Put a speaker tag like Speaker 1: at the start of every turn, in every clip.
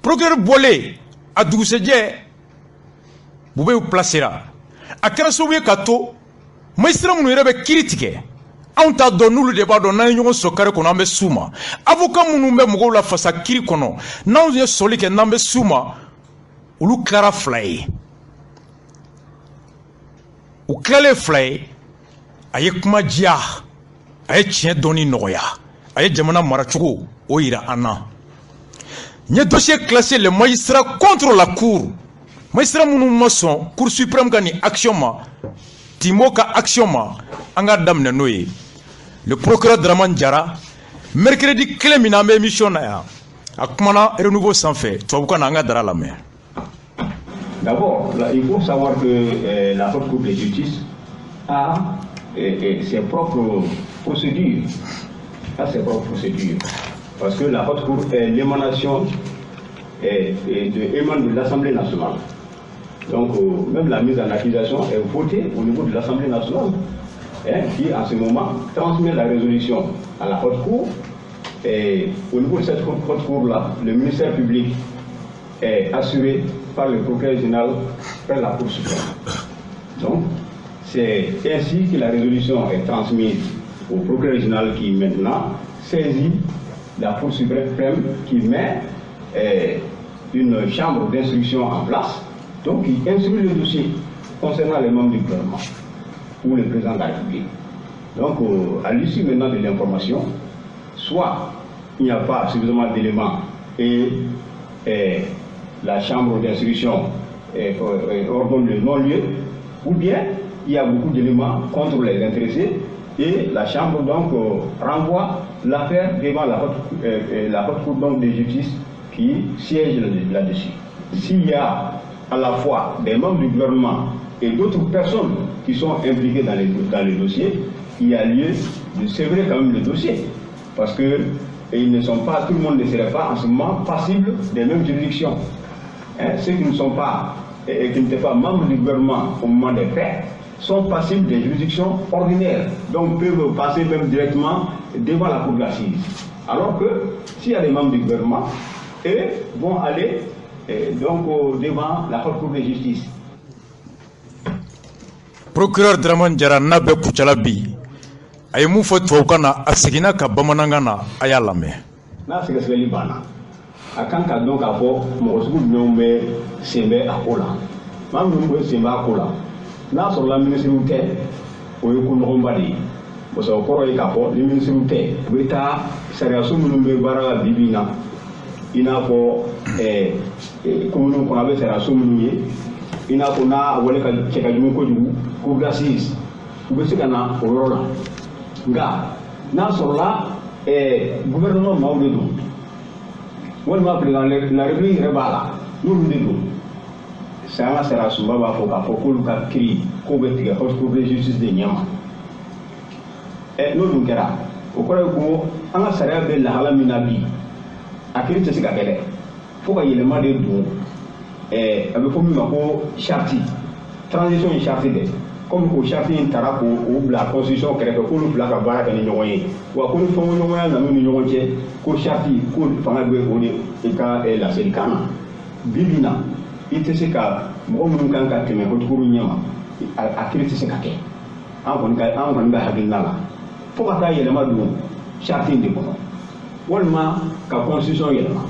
Speaker 1: procureur bolé a dugusejɛ bube placera a kɛra sababu ye ka to magistrat minnu yɛrɛ bɛ kiiri tigɛ anw t'a dɔn n'olu de b'a dɔn n'an ye ɲɔgɔn sɔrɔ kare kɔnɔ an bɛ s'u ma avocat minnu bɛ mɔgɔw la fasa kiiri kɔnɔ n'anw ye sɔli kɛ n'an bɛ s'u ma olu tilara fila ye u tilalen fila ye a ye kuma diya a ye tiɲɛ dɔnni nɔgɔya a ye jamana maracogo o yira an na n ye dossier classé les magistrats contre la cour magistrat minnu ma sɔn cour suprême ka nin action ma timo ka action ma an ka daminɛ n'o ye le procureur Dramane Diarra mercredi kelen min na an bɛ émission na yan a kumana renouveau sanfɛ tubabukan na an ka dara lamɛn.
Speaker 2: D'abord, il faut savoir que la Haute Cour de justice a ses propres procédures. Parce que la Haute Cour est l'émanation de l'Assemblée nationale. Donc, même la mise en accusation est votée au niveau de l'Assemblée nationale, qui en ce moment transmet la résolution à la Haute Cour. Et au niveau de cette Haute Cour-là, le ministère public est assuré par le procureur général par la Cour suprême. Donc, c'est ainsi que la résolution est transmise au procureur général qui maintenant saisit la Cour suprême qui met une chambre d'instruction en place, donc qui instruit le dossier concernant les membres du gouvernement ou le président de la République. Donc, à l'issue maintenant de l'information, soit il n'y a pas suffisamment d'éléments et la chambre d'instruction ordonne le non-lieu, ou bien il y a beaucoup d'éléments contre les intéressés et la chambre donc renvoie l'affaire devant la haute cour donc de justice qui siège là-dessus. S'il y a à la fois des membres du gouvernement et d'autres personnes qui sont impliquées dans le dossier, il y a lieu de sévrer quand même le dossier, parce que ils ne sont pas, tout le monde ne serait pas en ce moment passible des mêmes juridictions. Ceux qui ne sont pas et qui n'étaient pas membres du gouvernement au moment des faits sont passibles des juridictions ordinaires, donc peuvent passer même directement devant la cour d'assises. Alors que s'il y a des membres du gouvernement, eux vont aller donc devant la haute cour de justice.
Speaker 1: Procureur Dramane Diarra n'a bɛ kucala bi a ye mun fɔ tubabukan na a seginna ka bamanankan na a y'a lamɛn.
Speaker 2: N'a sɛgɛsɛgɛli banna a kan ka dɔn k'a fɔ mɔgɔ sugu jumɛnw bɛ sen bɛ a ko la maa minnu bɛ sen bɛ a ko la n'a sɔrɔla minisiriw tɛ o ye ko nɔgɔnba de ye parce que o kɔrɔ ye k'a fɔ ni minisiriw tɛ u bɛ taa sariyaso minnu bɛ baara la bi-bi in na i n'a fɔ kominiw kɔnɔ a bɛ sariyaso minnu ye i n'a fɔ n'a wale ka cɛ ka jugu kojugu cour d'assises u bɛ se ka na o yɔrɔ la nka n'a sɔrɔla gouvernement maaw de don walima président la république yɛrɛ b'a la n'olu de don c'est an ka sariyasunba b'a fɔ k'a fɔ k'olu ka kiiri k'o bɛ tigɛ haute cour de justice de ɲɛma n'o dun kɛra o kɔrɔ ye ko an ka sariya bɛ lahala min na bi a kiiri tɛ se ka kɛ dɛ fo ka yɛlɛma de don a bɛ fɔ min ma ko charte transition ye charte dɛ comme o charte in taara k'o bila constitution kɛrɛfɛ k'olu fila ka baara kɛ ni ɲɔgɔn ye wa ko ni fɛnkoɲɔgɔnya nana ni ɲɔgɔn cɛ ko charte ko fanga bɛ o de i ka laselikan na bi-bi in na i tɛ se ka mɔgɔ minnu kan ka tɛmɛ haute cour ɲɛma a kiiri tɛ se ka kɛ an kɔni bɛ hakilina la fo ka taa yɛlɛma don charte in de kɔnɔ walima ka constitution yɛlɛma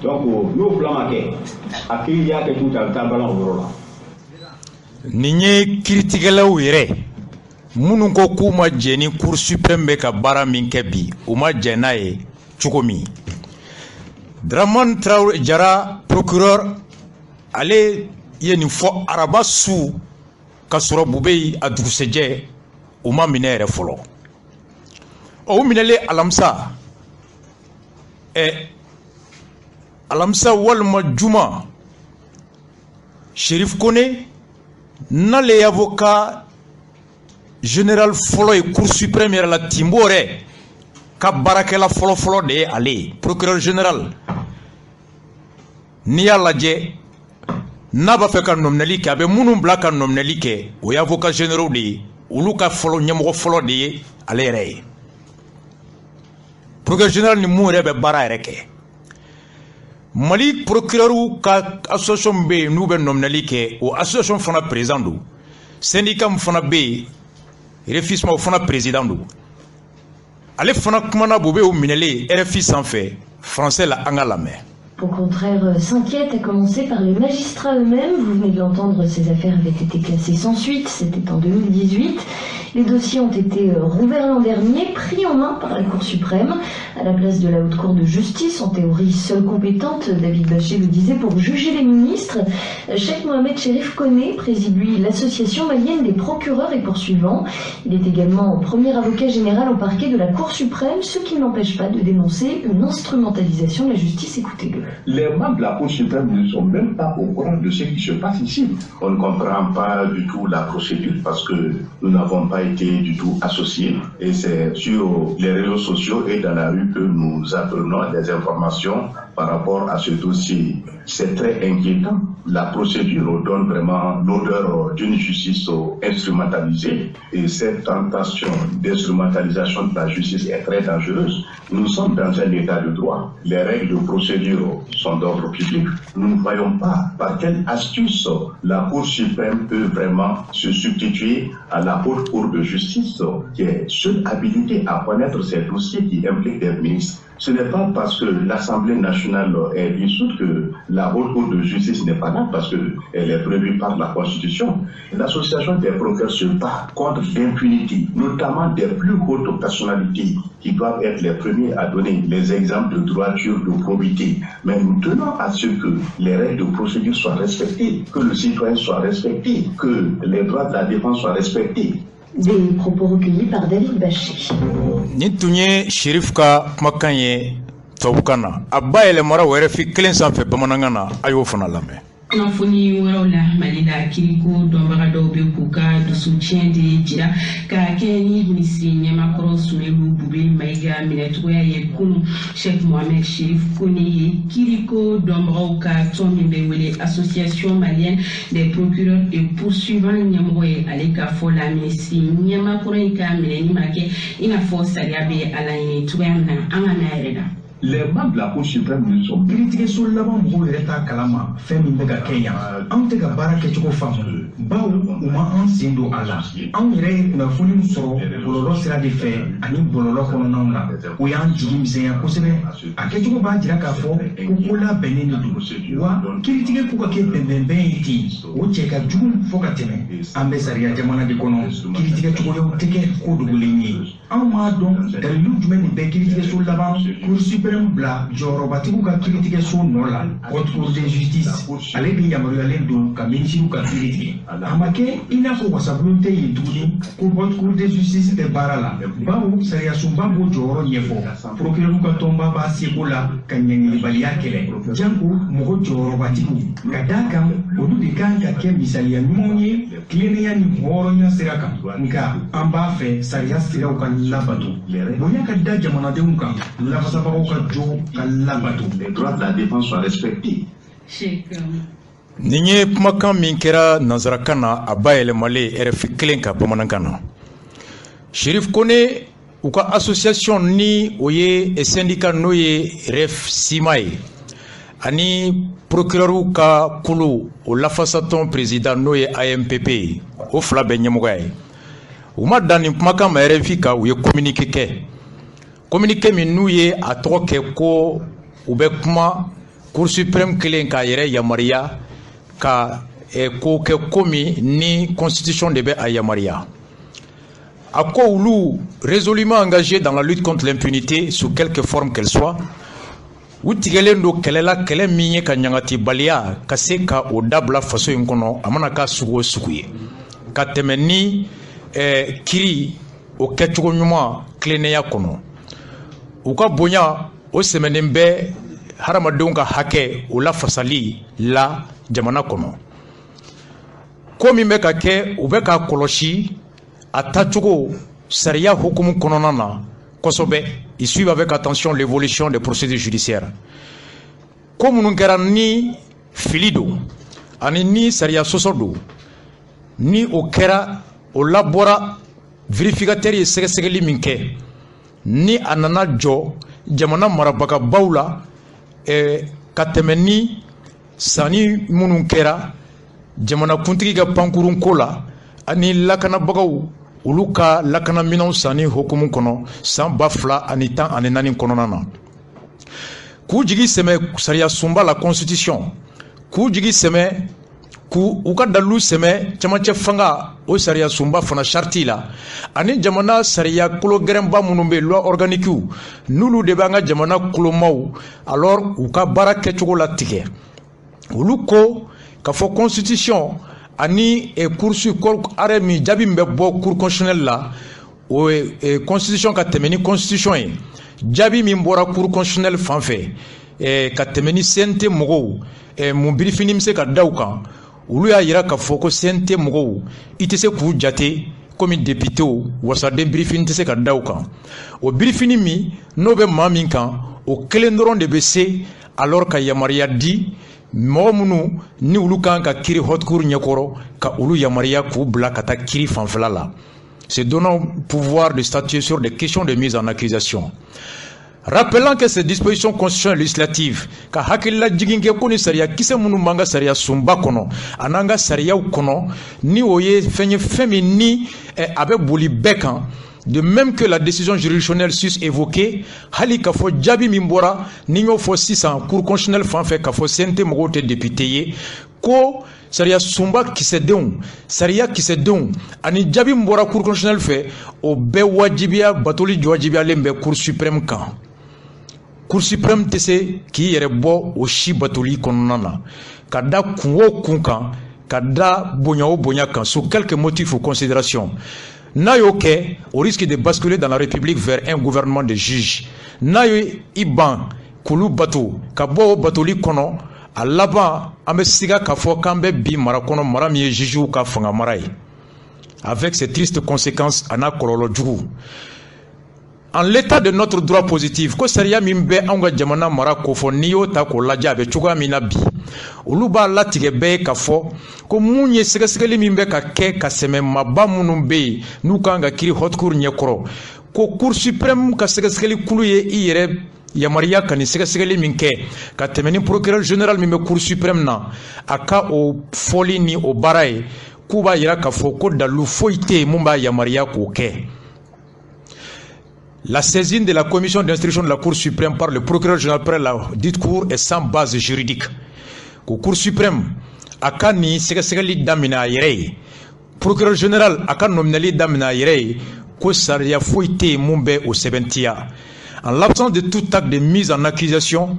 Speaker 2: donc n'o fila ma kɛ a kiiri y'a kɛ cogo a bɛ taa balan o yɔrɔ la.
Speaker 1: Nin ye kiiritigɛlaw yɛrɛ minnu ko k'u ma jɛ ni cour suprême bɛ ka baara min kɛ bi u ma jɛ n'a ye cogo min. Dramane Diarra procureur ale ye nin fɔ araba su ka sɔrɔ bube a dugusɛjɛ u ma minɛ yɛrɛ fɔlɔ o minɛlen alamisa walima juma Shérif Koné n'ale ye avocat général fɔlɔ ye cour suprême yɛrɛ la Timbo yɛrɛ ka baarakɛla fɔlɔ de ye ale ye procureur général n'i y'a lajɛ n'a b'a fɛ ka nominali kɛ a bɛ minnu bila ka nominali kɛ o ye avocat généraux de ye olu ka ɲɛmɔgɔ fɔlɔ de ye ale yɛrɛ ye procureur général ni mun yɛrɛ bɛ baara yɛrɛ kɛ Mali procureur ka association be nou be nominali ke o association fana président do syndicat fana be refusement fana président do ale fana kumana bobe o minele RFI sanfé français la angala mais
Speaker 3: Au contraire, s'inquiète, à commencer par les magistrats eux-mêmes. Vous venez de l'entendre, ces affaires avaient été classées sans suite, c'était en 2018. Les dossiers ont été rouverts l'an dernier, pris en main par la Cour suprême, à la place de la Haute Cour de justice, en théorie seule compétente, David Bachet le disait, pour juger les ministres. Cheikh Mohamed Cherif Koné préside lui l'association malienne des procureurs et poursuivants. Il est également premier avocat général au parquet de la Cour suprême, ce qui n'empêche pas de dénoncer une instrumentalisation de la justice. Écoutez-le.
Speaker 4: Les membres de la Cour suprême ne sont même pas au courant de ce qui se passe ici. On ne comprend pas du tout la procédure parce que nous n'avons pas été du tout associés. Et c'est sur les réseaux sociaux et dans la rue que nous apprenons des informations par rapport à ce dossier. C'est très inquiétant. La procédure donne vraiment l'odeur d'une justice instrumentalisée. Et cette tentation d'instrumentalisation de la justice est très dangereuse. Nous sommes dans un état de droit. Les règles de procédure sont d'ordre public. Nous ne voyons pas par quelle astuce la Cour suprême peut vraiment se substituer à la Haute Cour de justice qui est seule habilitée à connaître ces dossiers qui impliquent des ministres. Ce n'est pas parce que l'Assemblée nationale est dissoute que la Haute Cour de justice n'est pas là, parce qu'elle est prévue par la Constitution. L'association des procureurs se bat contre l'impunité, notamment des plus hautes personnalités qui doivent être les premiers à donner les exemples de droiture, de probité. Mais nous tenons à ce que les règles de procédure soient respectées, que le citoyen soit respecté, que les droits de la défense soient respectés.
Speaker 3: Des propos recueillis par David Bachet.
Speaker 1: Nintunye Cherif ka kumakan ye tawukana aba elemara wɛrɛ fi kelen sanfɛ bamanankan na a y'o fana lamɛn.
Speaker 5: Kunnafoni wɛrɛw la Mali la kiriko dɔnbaga dɔw bɛ k'u ka dusutiɲɛ de jira ka kɛ ni minisiri ɲɛmakɔrɔ Sunelu Bube Mayiga minɛcogoya ye kunun. Cheikh Mohamed Cherif Koné ye kiriko dɔnbagaw ka tɔn min bɛ wele association malienne des procureurs et poursuivants ɲɛmɔgɔ ye ale ka fɔ la minisiri ɲɛmakɔrɔ in ka minɛni ma kɛ i n'a fɔ sariya bɛ a laɲini cogoya min na an ka na yɛrɛ la.
Speaker 4: Les membres de la Cour suprême ne sont pas
Speaker 6: critiqués sur l'avant mot l'état kalama fait minga Kenya on te bara ke choko famu bawo uma an sindo ala an yɛrɛ na fuli sɔrɔ bololo sira de fɛ ani bololo kɔnɔnaw la o y'an jigi misɛnya kosɛbɛ a kɛcogo b'a jira k'a fɔ ko ko labɛnnen de don wa kiritigɛ k'u ka kɛ bɛnbɛnbɛn ye ten o cɛ ka jugu fɔ ka tɛmɛ an bɛ sariya jamana de kɔnɔ kiritigɛ cogoyaw tɛ kɛ ko dogolen ye an m'a dɔn dalilu jumɛn de bɛ kiritigɛ so laban Cour suprême bla jɔyɔrɔbatigiw ka kiritigɛ so nɔ la Haute Cour de justice ale de yamaruyalen don ka minisiriw ka kiiri tigɛ a ma kɛ i n'a fɔ wasabulon tɛ yen tuguni ko Haute Cour de justice tɛ baara la bawo sariyasunba b'o jɔyɔrɔ ɲɛfɔ procureur ka tɔnba b'a seko la ka ɲɛɲinibaliya kɛlɛ janko mɔgɔ jɔyɔrɔbatigiw ka d'a kan olu de kan ka kɛ misaliya ɲumanw ye tilennenya ni hɔrɔnya sira kan nka an b'a fɛ sariya siraw ka labato bonya ka da jamanadenw kan lafasabagaw ka jo ka labato
Speaker 4: les droits de la défense soient respectés.
Speaker 1: Nin ye kumakan min kɛra nanzarakan na a bayɛlɛmalen RFI kelen ka bamanankan na. Cherif Koné u ka association ni o ye syndicat n'o ye REF Sima ye ani procureur ka kulu o lafasatɔn président n'o ye AMPP ye o fila bɛ ɲɛmɔgɔya ye. U ma dan nin kumakan ma RFI kan u ye communiqué kɛ. Communiqué min n'u ye a tɔgɔ kɛ ko u bɛ kuma Cour suprême kelen k'a yɛrɛ yamaruya ka ko kɛ ko min ni constitution de bɛ a yamaruya. A ko olu résolument engagé dans la lutte contre l'impunité sous quelque forme qu'elle soit u tigɛlen don kɛlɛ la kɛlɛ min ye ka ɲagatibaliya ka se ka o dabila faso in kɔnɔ a mana k'a sugu o sugu ye ka tɛmɛ ni kiri o kɛcogo ɲuman tilennenya kɔnɔ. U ka bonya o sɛmɛnen bɛ hadamadenw ka hakɛ o lafasali la jamana kɔnɔ. Ko min bɛ ka kɛ u bɛ ka kɔlɔsi a tacogo sariya hukumu kɔnɔna na kosɛbɛ. Ils suivent avec attention l'évolution des procédures judiciaires. Ko minnu kɛra ni fili don ani ni sariya sɔsɔ don ni o kɛra o labɔra vérificateur ye sɛgɛsɛgɛli min kɛ ni a nana jɔ jamana marabagabaw la ka tɛmɛ ni sanni minnu kɛra jamanakuntigi ka pankurun ko la ani lakanabagaw olu ka lakanaminɛnw sanni hokumu kɔnɔ san 2014 kɔnɔna na k'u jigi sɛmɛ sariya sunba la constitution k'u jigi sɛmɛ k'u ka dalilu sɛmɛ camancɛ fanga o sariya sunba fana charti la ani jamana sariya kolo gɛrɛnba minnu bɛ loi organique n'olu de b'an ka jamana kolomaw alors u ka baara kɛcogo la tigɛ olu ko k'a fɔ constitution ani arrêt min jaabi min bɛ bɔ cour constitutionnelle la o constitution ka tɛmɛ ni constitution ye jaabi min bɔra cour constitutionnelle fan fɛ ka tɛmɛ ni CNT mɔgɔw mun birifini bɛ se ka da u kan olu y'a yira k'a fɔ ko CNT mɔgɔw i tɛ se k'u jate komi député wasaden birifini tɛ se ka da u kan o birifini min n'o bɛ maa min kan o kelen dɔrɔn de bɛ se alors ka yamaruya di mɔgɔ minnu ni olu kan ka kiri haute cour ɲɛkɔrɔ ka olu yamaruya k'u bila ka taa kiri fanfɛla la c'est donnant pouvoir de statuer sur des questions de mise en accusation. Rappelant que ces dispositions constitutionnelles législatives ka hakilila jigin kɛ ko ni sariya kisɛ minnu b'an ka sariya sunba kɔnɔ an'an ka sariyaw kɔnɔ ni o ye fɛn ye fɛn min ni a bɛ boli bɛɛ kan. De même que la décision juridictionnelle sus évoquée, hali k'a fɔ jaabi min bɔra ni y'o fɔ sisan cour constitutionnelle fan fɛ k'a fɔ CNT mɔgɔw tɛ député ye ko sariya sunba kisɛdenw sariya kisɛdenw ani jaabi min bɔra cour constitutionnelle fɛ o bɛɛ wajibiya batoli wajibiyalen bɛ cour suprême kan. Cour suprême tɛ se k'i yɛrɛ bɔ o si batoli kɔnɔna na ka da kun o kun kan ka da bonya o bonya kan sous quelques motifs ou considérations. N'a y'o kɛ au risque de basculer dans la République vers un gouvernement de juges n'a yo i ban k'olu bato ka bɔ o batoli kɔnɔ a laban an bɛ siga k'a fɔ k'an bɛ bi mara kɔnɔ mara min ye jugew ka fanga mara ye avec ses tristes conséquences a n'a kɔlɔlɔ jugu. En l'état de notre droit positif ko sariya min bɛ anw ka jamana mara ko fɔ n'i y'o ta k'o lajɛ a bɛ cogoya min na bi olu b'a latigɛ bɛɛ ye k'a fɔ ko mun ye sɛgɛsɛgɛli min bɛ ka kɛ ka sɛmɛ maba minnu bɛ yen n'u kan ka kiri haute cour ɲɛkɔrɔ ko cour suprême ka sɛgɛsɛgɛli kulu ye i yɛrɛ yamaruya ka nin sɛgɛsɛgɛli min kɛ ka tɛmɛ ni procureur général min bɛ cour suprême na a ka o fɔli ni o baara ye k'u b'a yira k'a fɔ ko dalilu foyi tɛ yen mun b'a yamaruya k'o kɛ. La saisine de la commission d'instruction de la Cour suprême par le procureur général près la dite cour est sans base juridique. Ko Cour suprême a ka ni sɛgɛsɛgɛli daminɛ a yɛrɛ ye procureur général a ka nominali daminɛ a yɛrɛ ye ko sariya foyi tɛ yen mun bɛ o sɛbɛntiya. En l'absence de tout acte de mise en accusation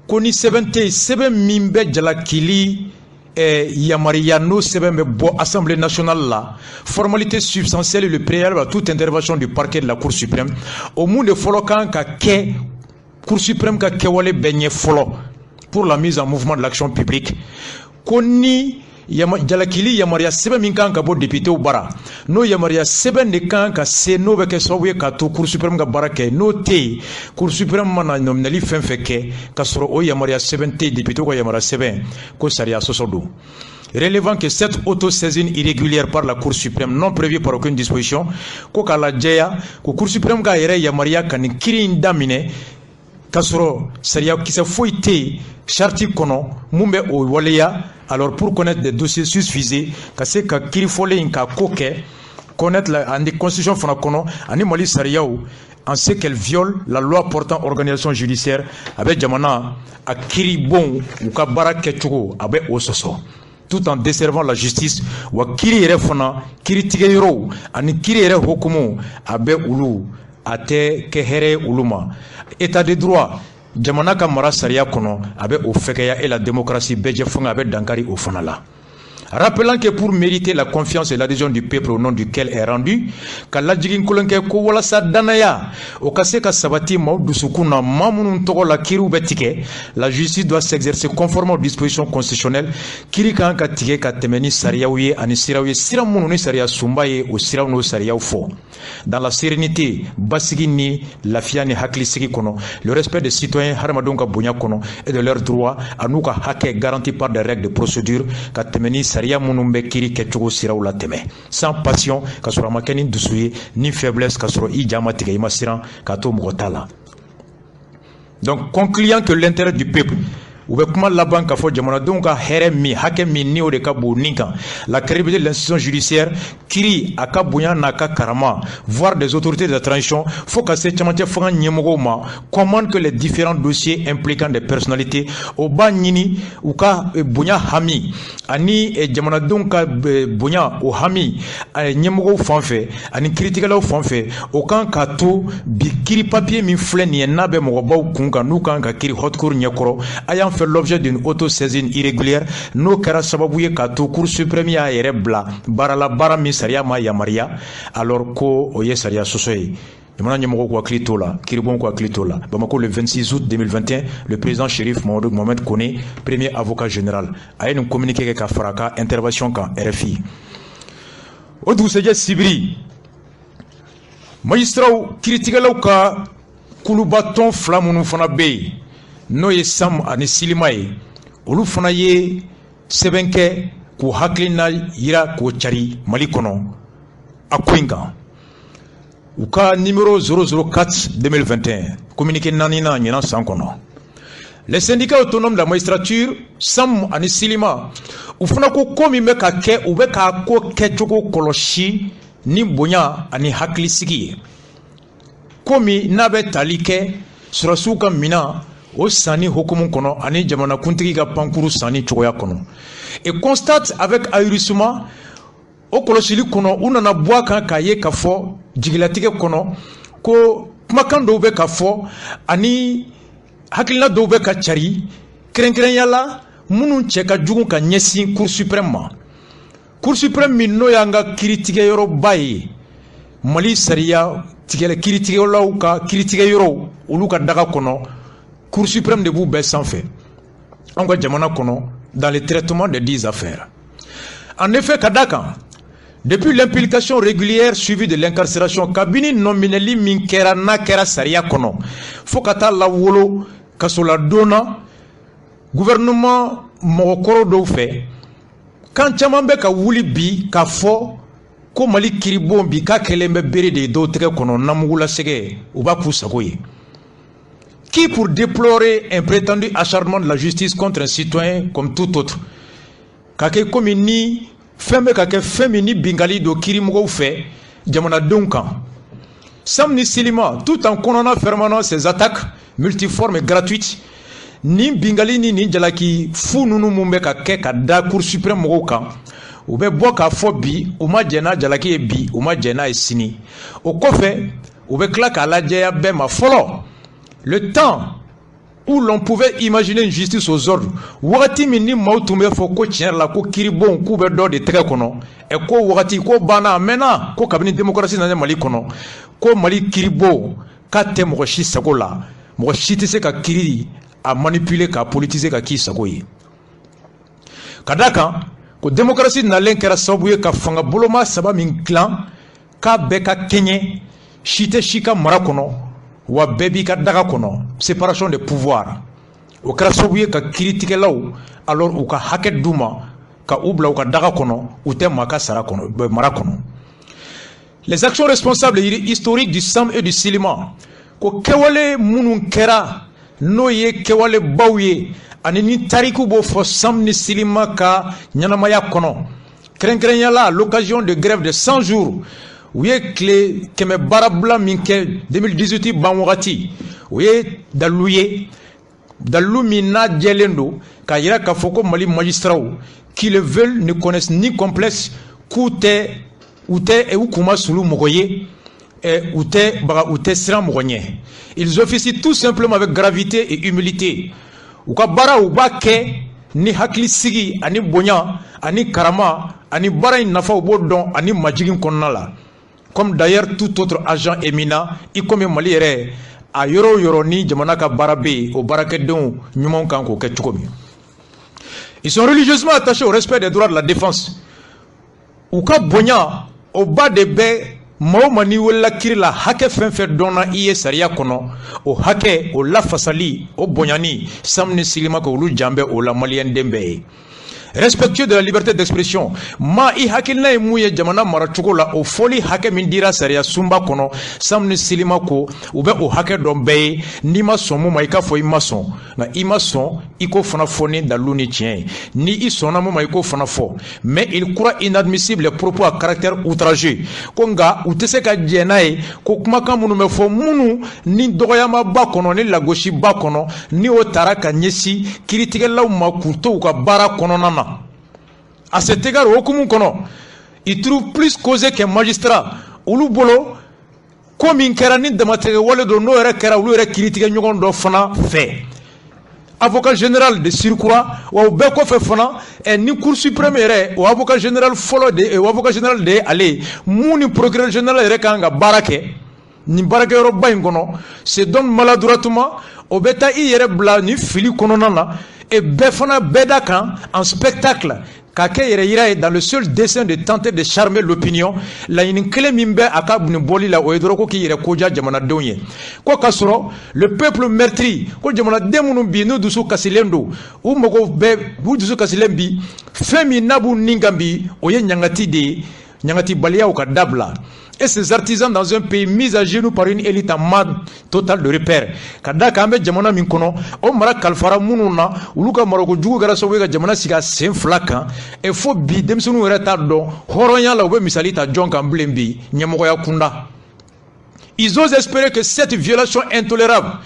Speaker 1: ko ni sɛbɛn tɛ yen sɛbɛn min bɛ jalakili yamariya n'o sɛbɛn bɛ bɔ Assemblée nationale la formalité substantielle et le préalable à toute intervention du parquet de la Cour suprême o mun de fɔlɔ kan ka kɛ Cour suprême ka kɛwale bɛɛ ɲɛ fɔlɔ pour la mise en mouvement de l'action publique ko ni jalakili yamaruya sɛbɛn min kan ka bɔ députéw bara n'o yamaruya sɛbɛn de kan ka se n'o bɛ kɛ sababu ye k'a to Cour suprême ka baara kɛ n'o tɛ yen Cour suprême mana nominali fɛn fɛn kɛ ka sɔrɔ o yamaruya sɛbɛn tɛ yen députéw ka yamaruya sɛbɛn ko sariya sɔsɔ don. Relevant que cette auto-saisine irrégulière par la Cour suprême non prévue par aucune disposition ko k'a lajɛya ko Cour suprême ka yɛrɛ yamaruya ka nin kiiri in daminɛ k'a sɔrɔ sariya kisɛ foyi tɛ yen charte kɔnɔ mun bɛ o waleya. Alors pour connaître des dossiers susvisés ka se ka kirifɔlen in ka ko kɛ connaître la ani constitution fana kɔnɔ ani Mali sariyaw en ce qu'elle viole la loi portant organisation judiciaire a bɛ jamana a kiri bon u ka baara kɛcogo a bɛ o sɔsɔ tout en desservant la justice wa kiri yɛrɛ fana kiritigɛyɔrɔw ani kiri yɛrɛ hokumu a bɛ olu a tɛ kɛ hɛrɛ ye olu ma état de droit jamana ka mara sariya kɔnɔ a bɛ o fɛkɛya et la démocratie bɛɛ jɛ fanga a bɛ dankari o fana la. Rappelant que pour mériter la confiance et l'adhésion du peuple au nom duquel est rendu, ka lajigin kolon kɛ ko walasa danaya o ka se ka sabati maaw dusukun na maa minnu tɔgɔ la kiiriw bɛ tigɛ, la justice doit s'exercer conformément aux dispositions constitutionnelles. Kiiri kan ka tigɛ ka tɛmɛ ni sariyaw ye ani siraw ye sira minnu ni sariya sunba ye o siraw n'o sariyaw fɔ. Dans la sérénité, basigi ni lafiya ni hakilisigi kɔnɔ, le respect des citoyens hadamadenw ka bonya kɔnɔ et de leurs droits a n'u ka hakɛ garanti par des règles de procédure ka tɛmɛ ni sariya minnu bɛ kiiri kɛcogo siraw la tɛmɛ sans passion ka sɔrɔ a ma kɛ ni dusu ye ni faiblesse ka sɔrɔ i ja ma tigɛ i ma siran k'a to mɔgɔ ta la. Donc concluant que l'intérêt du peuple ou be kuma laban ka fo jamanadenw ka hɛrɛ min hakɛ min ni o de ka bon nin kan. La crédibilité de l'institution judiciaire kiri a ka bonya n'a ka karama voire des autorités de la transition faut ka se camancɛ fanga ɲɛmɔgɔw ma commande que les différents dossiers impliquant des personnalités o b'a ɲini u ka bonya hami ani jamanadenw ka bonya o hami ɲɛmɔgɔw fan fɛ ani kiritigɛlaw fan fɛ o kan ka to bi kiri papier min filɛ nin ye n'a bɛ mɔgɔbaw kun kan n'u kan ka kiri haute cour ɲɛkɔrɔ a y'an fait l'objet d'une auto-saisine irrégulière n'o kɛra sababu ye k'a to cour suprême y'a yɛrɛ bila baarala baara min sariya ma yamaruya alors ko o ye sariya sɔsɔ ye. Jamana ɲɛmɔgɔw ko hakili t'o la kiribon ko hakili t'o la. Bamako le 26 août 2021 le président Chérif Mohamed Koné premier avocat général a ye nin communiqué kɛ ka fara ka intervention kan RFI. O dugusɛjɛ sibiri magistraw kiritigɛlaw ka kulubatɔn fila minnu fana bɛ yen n'o ye Sam ani Silima ye olu fana ye sɛbɛn kɛ k'u hakilina yira k'o cari Mali kɔnɔ a ko in kan. U ka numéro 004 2021 communiqué naaninan ɲinan san kɔnɔ. Les syndicats autonomes de la magistrature Sam ani Silima u fana ko min bɛ ka kɛ u bɛ k'a ko kɛcogo kɔlɔsi ni bonya ani hakilisigi ye. Ko min n'a bɛ tali kɛ sɔrɔsiw ka minan o sanni hukumu kɔnɔ ani jamanakuntigi ka pankuru sanni cogoya kɔnɔ. Et constate avec ahurissement o kɔlɔsili kɔnɔ u nana bɔ a kan k'a ye k'a fɔ jigilatigɛ kɔnɔ ko kumakan dɔw bɛ ka fɔ ani hakilina dɔw bɛ ka cari kɛrɛnkɛrɛnya la minnu cɛ ka jugu ka ɲɛsin Cour suprême ma. Cour suprême min n'o y'an ka kiritigɛyɔrɔba ye Mali sariya kiritigɛlaw ka kiritigɛyɔrɔw olu ka daga kɔnɔ Cour suprême de b'u bɛɛ sanfɛ an ka jamana kɔnɔ dans le traitement des 10 affaires. En effet ka da kan depuis l'implication régulière suivie de l'incarcération kabini nominali min kɛra n'a kɛra sariya kɔnɔ fo ka taa lawolo kasoladonna gouvernement mɔgɔkɔrɔ dɔw fɛ kan caman bɛ ka wuli bi k'a fɔ ko Mali kiribon bi k'a kɛlen bɛ bere de ye dɔw tɛgɛ kɔnɔ namugulasɛgɛ u b'a k'u sago ye. Qui pour déplorer un prétendu acharnement de la justice contre un citoyen comme tout autre k'a kɛ komi ni fɛn bɛ ka kɛ fɛn min ni bingali don kirimɔgɔw fɛ jamanadenw kan. Sam ni Silima tout en condamnant fermement ces attaques multiformes et gratuites ni bingali ni jalaki fu nunu mun bɛ ka kɛ ka da Cour suprême mɔgɔw kan u bɛ bɔ k'a fɔ bi u ma jɛn n'a jalaki ye bi u ma jɛn n'a ye sini. O kɔfɛ u bɛ tila k'a lajɛya bɛɛ ma fɔlɔ le temps où l'on pouvait imaginer une justice aux ordres wagati min ni maaw tun bɛ fɔ ko tiɲɛ la ko kiribon k'u bɛ dɔ de tɛgɛ kɔnɔ ɛ ko wagati ko banna a mɛnna ko kabini démocratie nana Mali kɔnɔ ko Mali kiribon k'a tɛ mɔgɔ si sago la mɔgɔ si tɛ se ka kiri a manipuler ka politiser ka k'i sago ye. Ka da kan ko démocratie nalen kɛra sababu ye ka fanga boloma saba min dilan k'a bɛɛ ka kɛɲɛ si tɛ si ka mara kɔnɔ wa bɛɛ b'i ka daga kɔnɔ séparation des pouvoirs o kɛra sababu ye ka kiritigɛlaw alors u ka hakɛ d'u ma ka u bila u ka daga kɔnɔ u tɛ maa ka sara kɔnɔ mara kɔnɔ. Les actions responsables historiques du Sam et du Silima ko kɛwale minnu kɛra n'o ye kɛwale baw ye ani ni tariku b'o fɔ Sam ni Silima ka ɲɛnamaya kɔnɔ kɛrɛnkɛrɛnya la à l'occasion de grève de 100 jours u ye tile kɛmɛ baarabila min kɛ 2018 ban wagati u ye dalilu ye dalilu min n'a jɛlen don k'a yira k'a fɔ ko Mali magistrats qui le veulent ne connaissent ni complexe k'u tɛ u kun ma sulu mɔgɔ ye u tɛ siran mɔgɔ ɲɛ. Ils officient tout simplement avec gravité et humilité u ka baara u b'a kɛ ni hakilisigi ani bonya ani karama ani baara in nafa u b'o dɔn ani majigin kɔnɔna la. Comme d'ailleurs tout autre agent éminent y comme Mali yɛrɛ a yɔrɔ o yɔrɔ ni jamana ka baara bɛ yen o baarakɛdenw ɲumanw kan k'o kɛ cogo min. Ils sont religieusement attachés au respect des droits de la défense. U ka bonya o ba de bɛ maa o maa n'i welela kiri la hakɛ fɛn fɛn dɔnna i ye sariya kɔnɔ o hakɛ o lafasali o bonyani Sam ni Silima ka olu jan bɛ o la maliyɛnden bɛɛ ye. respectueux de la liberté d'expression. Ma I hakilna e muye jamana marachugo la o foli hake min dira sariya sumba kono samni silima ko ube o hake dombe ni ma somu ma ika fo ima son na ima son iko fana foni daluni tien ni I sona mo ma iko fana fo mais il croit inadmissible les propos à caractère outrageux konga utese ka jenae ko kuma kamunu me fo munu ni dogoyama ba kono ni lagoshi ba kono ni o taraka nyesi critique law ma kuto ka bara kono nana. À cet égard, il trouve plus causé qu'un magistrat. Ulu bolo, comme in kerani de matériel, de no era kera, ulu era critique nyogon do fana fait. Avocat général de surcroît, ou beko fait fana, et ni cour suprême ere, ou avocat général follow de, ou avocat général de aller, mouni procureur général ere kanga barake, ni barake roba ingono, se donne maladroitement, au beta ire bla ni fili kononana, et befana bedakan en spectacle. Kake yere dans le seul dessein de tenter de charmer l'opinion, la inkele mimbe akab ni boli la oedroko ki yere koja jamana donye. Ko kasoro, le peuple meurtri, ko jamana demunu bi no dusu kasilendo, ou moko be bu dusu kasilembi, femi nabu ningambi, oye nyangati balia ou kadabla. Et ces artisans dans un pays mis à genoux par une élite en mode total de repère. Kada kambe jamana minkono, o mara kalfara mununa, uluka maroko jugo gara sowe jamana sika sen flaka, e fo bi demsunu reta do, horonya la ube misalita John Kamblembi, nyamoko ya kunda. Ils osent espérer que cette violation intolérable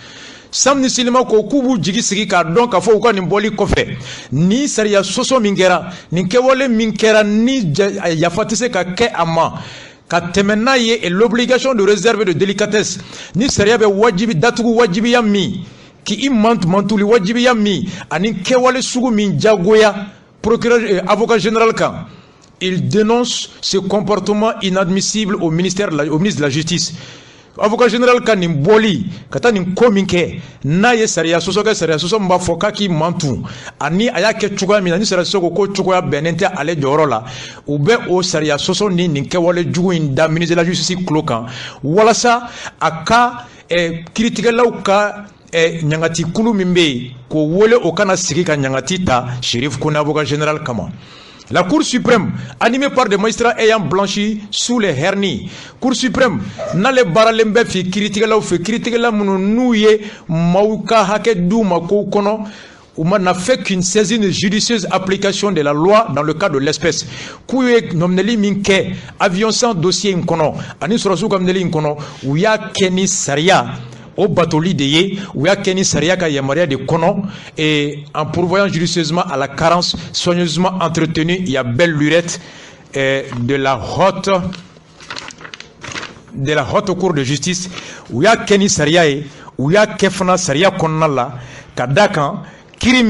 Speaker 1: samni silima ko kubu jigi sigi ka don ka fo ko ni boli kofe ni sariya soso mingera ni kewole minkera ni yafatise ka ke ama et l'obligation de réserver de délicatesse ni seria be wajibi datugu wajibi yami ki imant mantuli wajibi yami ani kewale sugu min jagoya procureur avocat général kan il dénonce ce comportement inadmissible au ministre de la justice. Avocat général kan ni boli kata ni kominke na ye saria soso mba foka ki mantu ani ayake chuga mina ni saria soso ko chuga benente ale jorola ube o saria soso ni ke wale jugu inda ministre de la justice klokan wala sa aka critique lauka nyangati kulu mimbe ko wole o kana sigi ka nyangati ta Shérif Kone avocat général kama. La Cour suprême, animée par des magistrats ayant blanchi sous les hernies. Cour suprême, n'a les baralembe fi critique la mounouye mauka hake dou mako kono. Ouma n'a fait qu'une saisine judicieuse application de la loi dans le cas de l'espèce. Kouye nomneli minke avion sans dossier inkono. Ani surasu kamneli inkono. Ouya keni saria. Au batoli de ye, ou ya keni saria ka yamaria de kono, et en pourvoyant judicieusement à la carence soigneusement entretenue, il y a belle lurette de la haute cour de justice, ou ya keni saria e, ou ya kefana saria konala, kadakan, kiri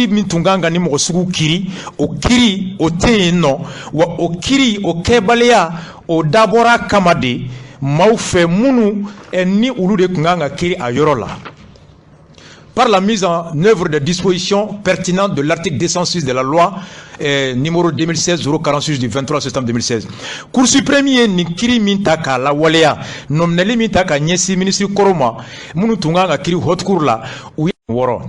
Speaker 1: min tunganga ni mosugu kiri, o kiri o te no, wa o kiri o kebalea o dabora kamade, Maufe munu ni ulu de kunganga kiri ayorola. Par la mise en œuvre des dispositions pertinentes de l'article 206 de la loi numéro 2016-046 du 23 septembre 2016. Cour suprême ni kiri mintaka la walea nomneli mintaka nyesi ministre koroma munu tunganga kiri haute cour la ou woro.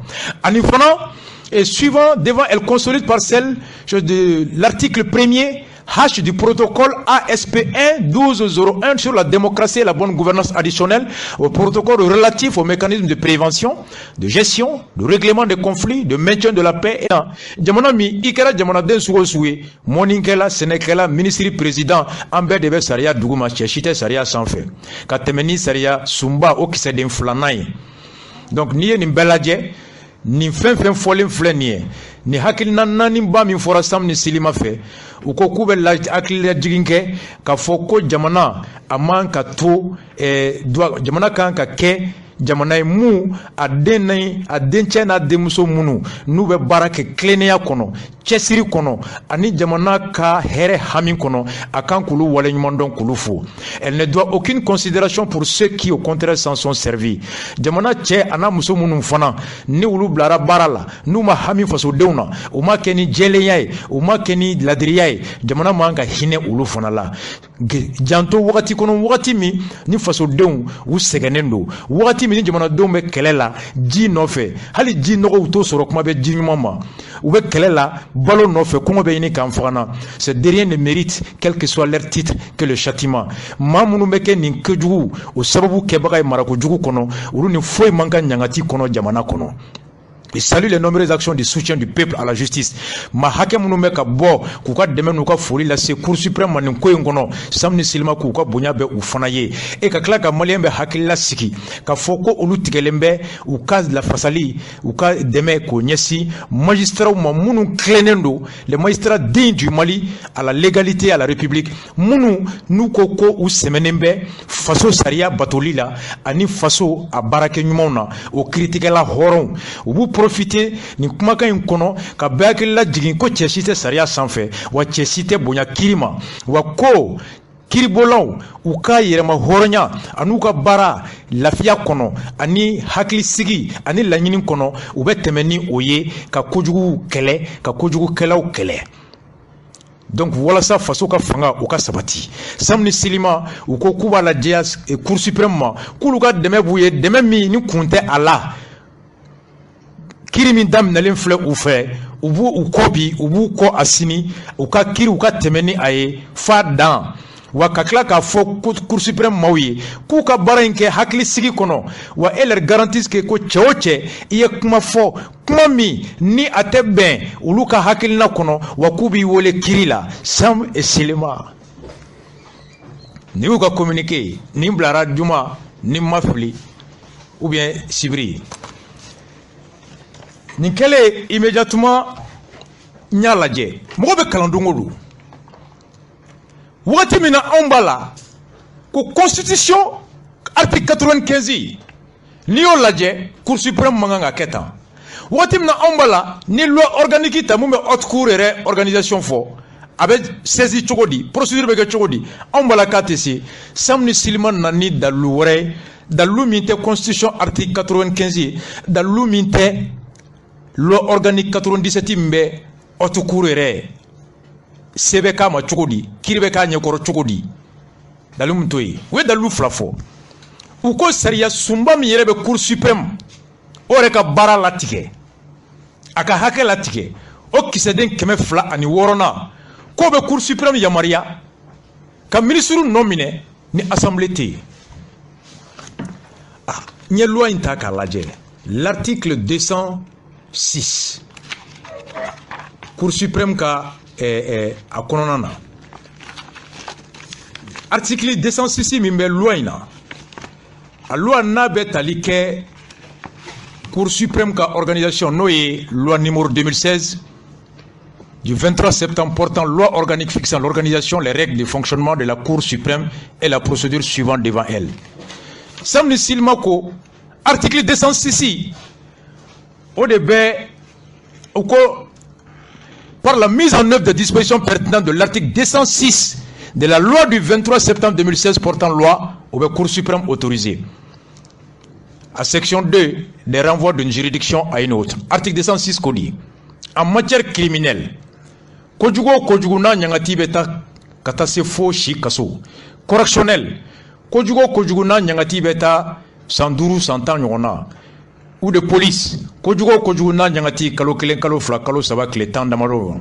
Speaker 1: Anifana et suivant devant elle consolide par celle de l'article 1er H du protocole ASP 1-1201 sur la démocratie et la bonne gouvernance additionnelle au protocole relatif aux mécanismes de prévention, de gestion, de règlement des conflits, de maintien de la paix. Jamana mi ikera jamana den sugo suwe moninkela senekela ministre président amber de saria duguma chechite saria sans fait. Katemeni saria sumba okise den flanai. Donc niye ni beladje ni fen folen flenie ni hakil nani ba min fora sam ni silima fe uko kube la akil jiginke ka foko jamana aman ka to jamana kan ka ke jamana mu adenai adenchena demuso munu nube barake klenia kono chesiri kono ani jamana ka here hamin kono akan kulu wale nyumandon kulufu. Elle ne doit aucune considération pour ceux qui au contraire s'en sont servis. Jamana che ana muso munu fana ni ulu blara barala numa hamin faso deuna uma keni jeleyai uma keni ladriyai jamana manga hine ulu fana la janto wakati kono wakati mi ni faso deun u segenendo wakati min jamanadenw bɛ kɛlɛ la ji nɔfɛ hali ji nɔgɔw t'o sɔrɔ kuma bɛ ji ɲuman ma u bɛ kɛlɛ la balo nɔfɛ kɔngɔ bɛ ɲini k'an faga na c'est derrière ne mérite quel que soit leur titre que le châtiment maa minnu bɛ kɛ nin kojugu o sababu kɛbaga ye marakojugu kɔnɔ olu ni foyi man ka ɲangati kɔnɔ jamana kɔnɔ. Il salue les nombreuses actions de soutien du peuple à la justice. Ma hake munumbe ka bo kuka deme nuka foli la se Cour suprême manin ko ngono samni silma kuka bonya be u fana ye e ka kla ka malien be hakilla siki ka foko olu tigelembe u ka la fasali u ka deme ko nyesi magistrat ma munu klenendo les magistrats dignes du Mali à la légalité à la République munu nu koko u semenembe faso saria batolila ani faso a barake nyumona o critiquer la horon u profiter ni kumakan in kono ka bɛɛ la jigin ko cɛsi tɛ sariya sanfɛ wa cɛsi tɛ bonya kirima wa ko kiribolaw u ka yɛrɛma hɔrɔnya an'u ka baara lafiya kɔnɔ ani hakilisigi ani laɲini kɔnɔ u bɛ tɛmɛ ni o ye ka kojugu kɛlɛ ka kojugukɛlaw kɛlɛ. Donc walasa faso ka fanga u ka sabati samni silima u ko k'u b'a lajɛ Cour suprême ma k'olu ka dɛmɛ b'u ye dɛmɛ min ni kun tɛ a la kiri min daminɛlen filɛ u fɛ u b'u u kɔ bi u b'u kɔ a sini u ka kiri u ka tɛmɛ ni a ye f'a dan wa ka tila k'a fɔ Cour suprême maaw ye k'u ka baara in kɛ hakilisigi kɔnɔ wa et leur garantissent que ko cɛ o cɛ i ye kuma fɔ kuma min ni a tɛ bɛn olu ka hakilina kɔnɔ wa k'u b'i wele kiri la Sam et Silema ni y'u ka communiqué ni bilara juma ni ma fili ou bien sibiri. Nin kɛlen immédiatement n y'a lajɛ mɔgɔ bɛ kalan don o don wagati min na anw b'a la ko constitution article 95 n'i y'o lajɛ Cour suprême man kan ka kɛ tan wagati min na anw b'a la ni loi organique ta mun bɛ haute cour yɛrɛ organisation fɔ a bɛ saisi cogo di procédure bɛ kɛ cogo di anw b'a la k'a tɛ se Sam ni Silima nana ni dalilu wɛrɛ ye dalilu min tɛ constitution article 95 ye dalilu min tɛ loi organique 97 min bɛ haute cour yɛrɛ se bɛ k'a ma cogo di kiri bɛ k'a ɲɛkɔrɔ cogo di dalilu min t'o ye u ye dalilu fila fɔ u ko sariya sunba min yɛrɛ bɛ Cour suprême o yɛrɛ ka baara latigɛ a ka hakɛ latigɛ o kisɛden 206 k'o bɛ Cour suprême yamaruya ka ministre nɔ minɛ ni assemblée tɛ yen n ye loi in ta k'a lajɛ l'article 206 Cour suprême ka a kɔnɔna na article 206 min bɛ loi in na a loi n'a bɛ tali kɛ Cour suprême ka organisation n'o ye loi numéro 2016 du 23 septembre portant loi organique fixant l'organisation, les règles de fonctionnement de la Cour suprême et la procédure suivante devant elle. Samni Silmako, article 206, au début, par la mise en œuvre des dispositions pertinentes de l'article 206 de la loi du 23 septembre 2016 portant loi au Cour suprême autorisée. À section 2, des renvois d'une juridiction à une autre. Article 206 Codi. En matière criminelle, kojugo na nyangati beta katase fo shi kaso. Correctionnel, kojugo na nyangati beta 112 100 nyona. Ou de police, kojugo na nyangati kalo kelen kalo fla kalo saba kle temps damaro.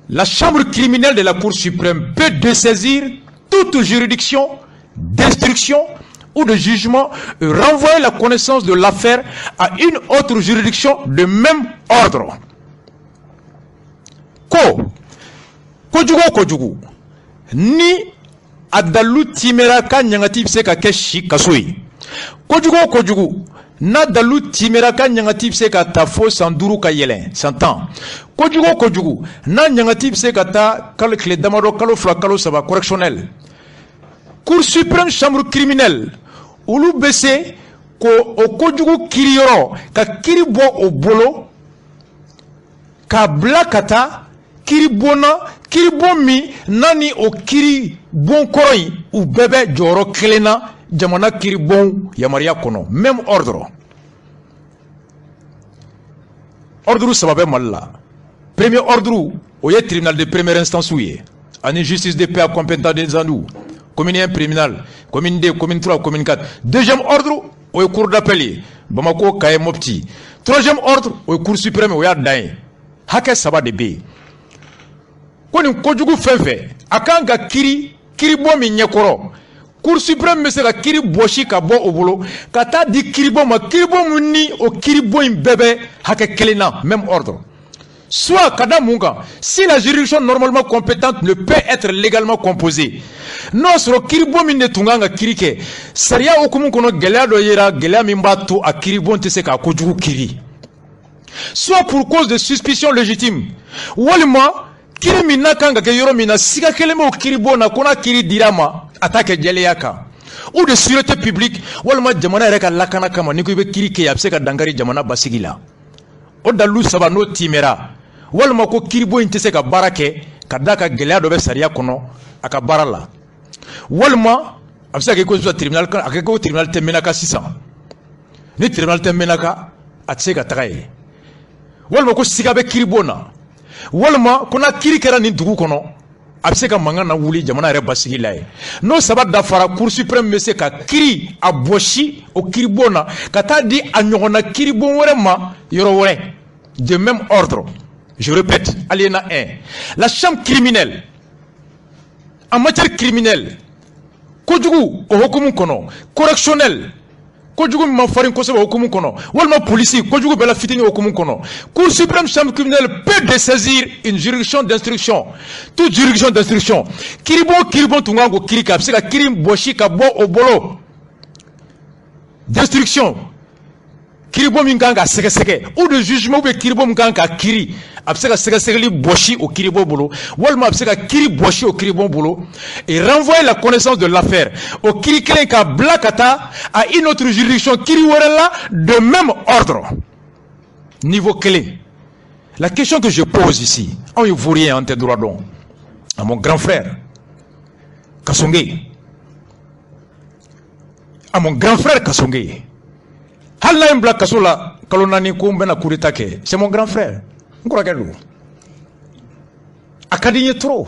Speaker 1: La chambre criminelle de la Cour suprême peut dessaisir toute juridiction d'instruction ou de jugement et renvoyer la connaissance de l'affaire à une autre juridiction de même ordre. Kojugo ni adalu timera ka nyangati se ka keshi kasoi. Kojugo na dalu timera ka nyangati se ka tafo sanduru ka yelen 100 ans. Kojugo na nyangati se ka ta kalo kle damaro kalo fla kalo saba correctionnel. Cour suprême chambre criminelle ulu bese ko o kojugu kiriyoro ka kiri bo o bolo ka blakata kiri bo mi nani o kiri bon koroyi u bebe joro kelena jamana kiri bon yamaria kono même ordre sababe malla premier ordre o ye tribunal de première instance ou ye ani justice de paix compétent des andou commune 1 criminal, commune 2, commune 3, commune 4. Deuxième ordre, au cour d'appel, Bamako, Kaye, Mopti. Troisième ordre, au cour suprême, au Yadaï. Hake Saba de B. Quand on conjugue fait, Akanga Kiri, Kiribo Minyakoro. Cour suprême, mais c'est la Kiri Boshi Kabo au boulot. Kata di Kiribo, ma Kiribo Muni, au Kiribo Mbebe, Hake Kelena, même ordre. Soit Kada Munga, si la juridiction normalement compétente ne peut être légalement composée, non sur Kiribo Mine Tunganga Kirike, Saria Okumu Kono Gelea Doyera, Gelea Mimbato à Kiribon Teseka Kojugu Kiri. Soit pour cause de suspicion légitime. Walima, Kiri Minakanga Gayoro Mina, Sika Kelemo Kiribo na Kona Kiri Dirama, attaque Geleaka. Ou de sûreté publique, Walima Jamana Reka Lakana Kama, Nikuibe Kirike, Abseka Dangari Jamana Basigila. Odalu Sabano Timera. Walma ko kiribo intese ka barake kadaka gelea do be sariya kono aka barala walma abisa ke ko tribunal ka ko tribunal temenaka 600 ni tribunal temenaka atse ka tagaye walma ko siga be kiribo na walma ko na kiri kera ni dugu kono abise ka mangana wuli jamana re basigi lay no sabat da fara cour suprême mese ka kiri aboshi o kiribo na kata di anyona kiribo wore ma yoro wore de même ordre. Je répète, alinéa 1. La chambre criminelle, en matière criminelle, Kojugu au Hokumu Kono, correctionnel, Kojugu Mafarin Kosovo au Hokumu Kono, Walma policier, Kojugu Bela Fitini au Hokumu Kono. Cour suprême chambre criminelle peut dessaisir une juridiction d'instruction. Toute juridiction d'instruction. Kiribon Tungango Kirika, c'est la Kirim Boshi Kabo Obolo. D'instruction. Kiribo Minganga Seke, ou de jugement ou Kiribo Minganga Kiri. Abseka Sekeli Boshi au Kiribo Bolo, Walma Abseka Kiri Boshi au Kiribo Bolo, et renvoyer la connaissance de l'affaire au Kiri Kelenka Blakata à une autre juridiction Kiri Warela de même ordre. Niveau clé. La question que je pose ici, en Ivourien en Tedouradon, à mon grand frère, Kassongue, à mon grand frère Kassongue, Halla Mbla Kassola, Kalonani Kumbena Kuritake, c'est mon grand frère. Akadigne trop.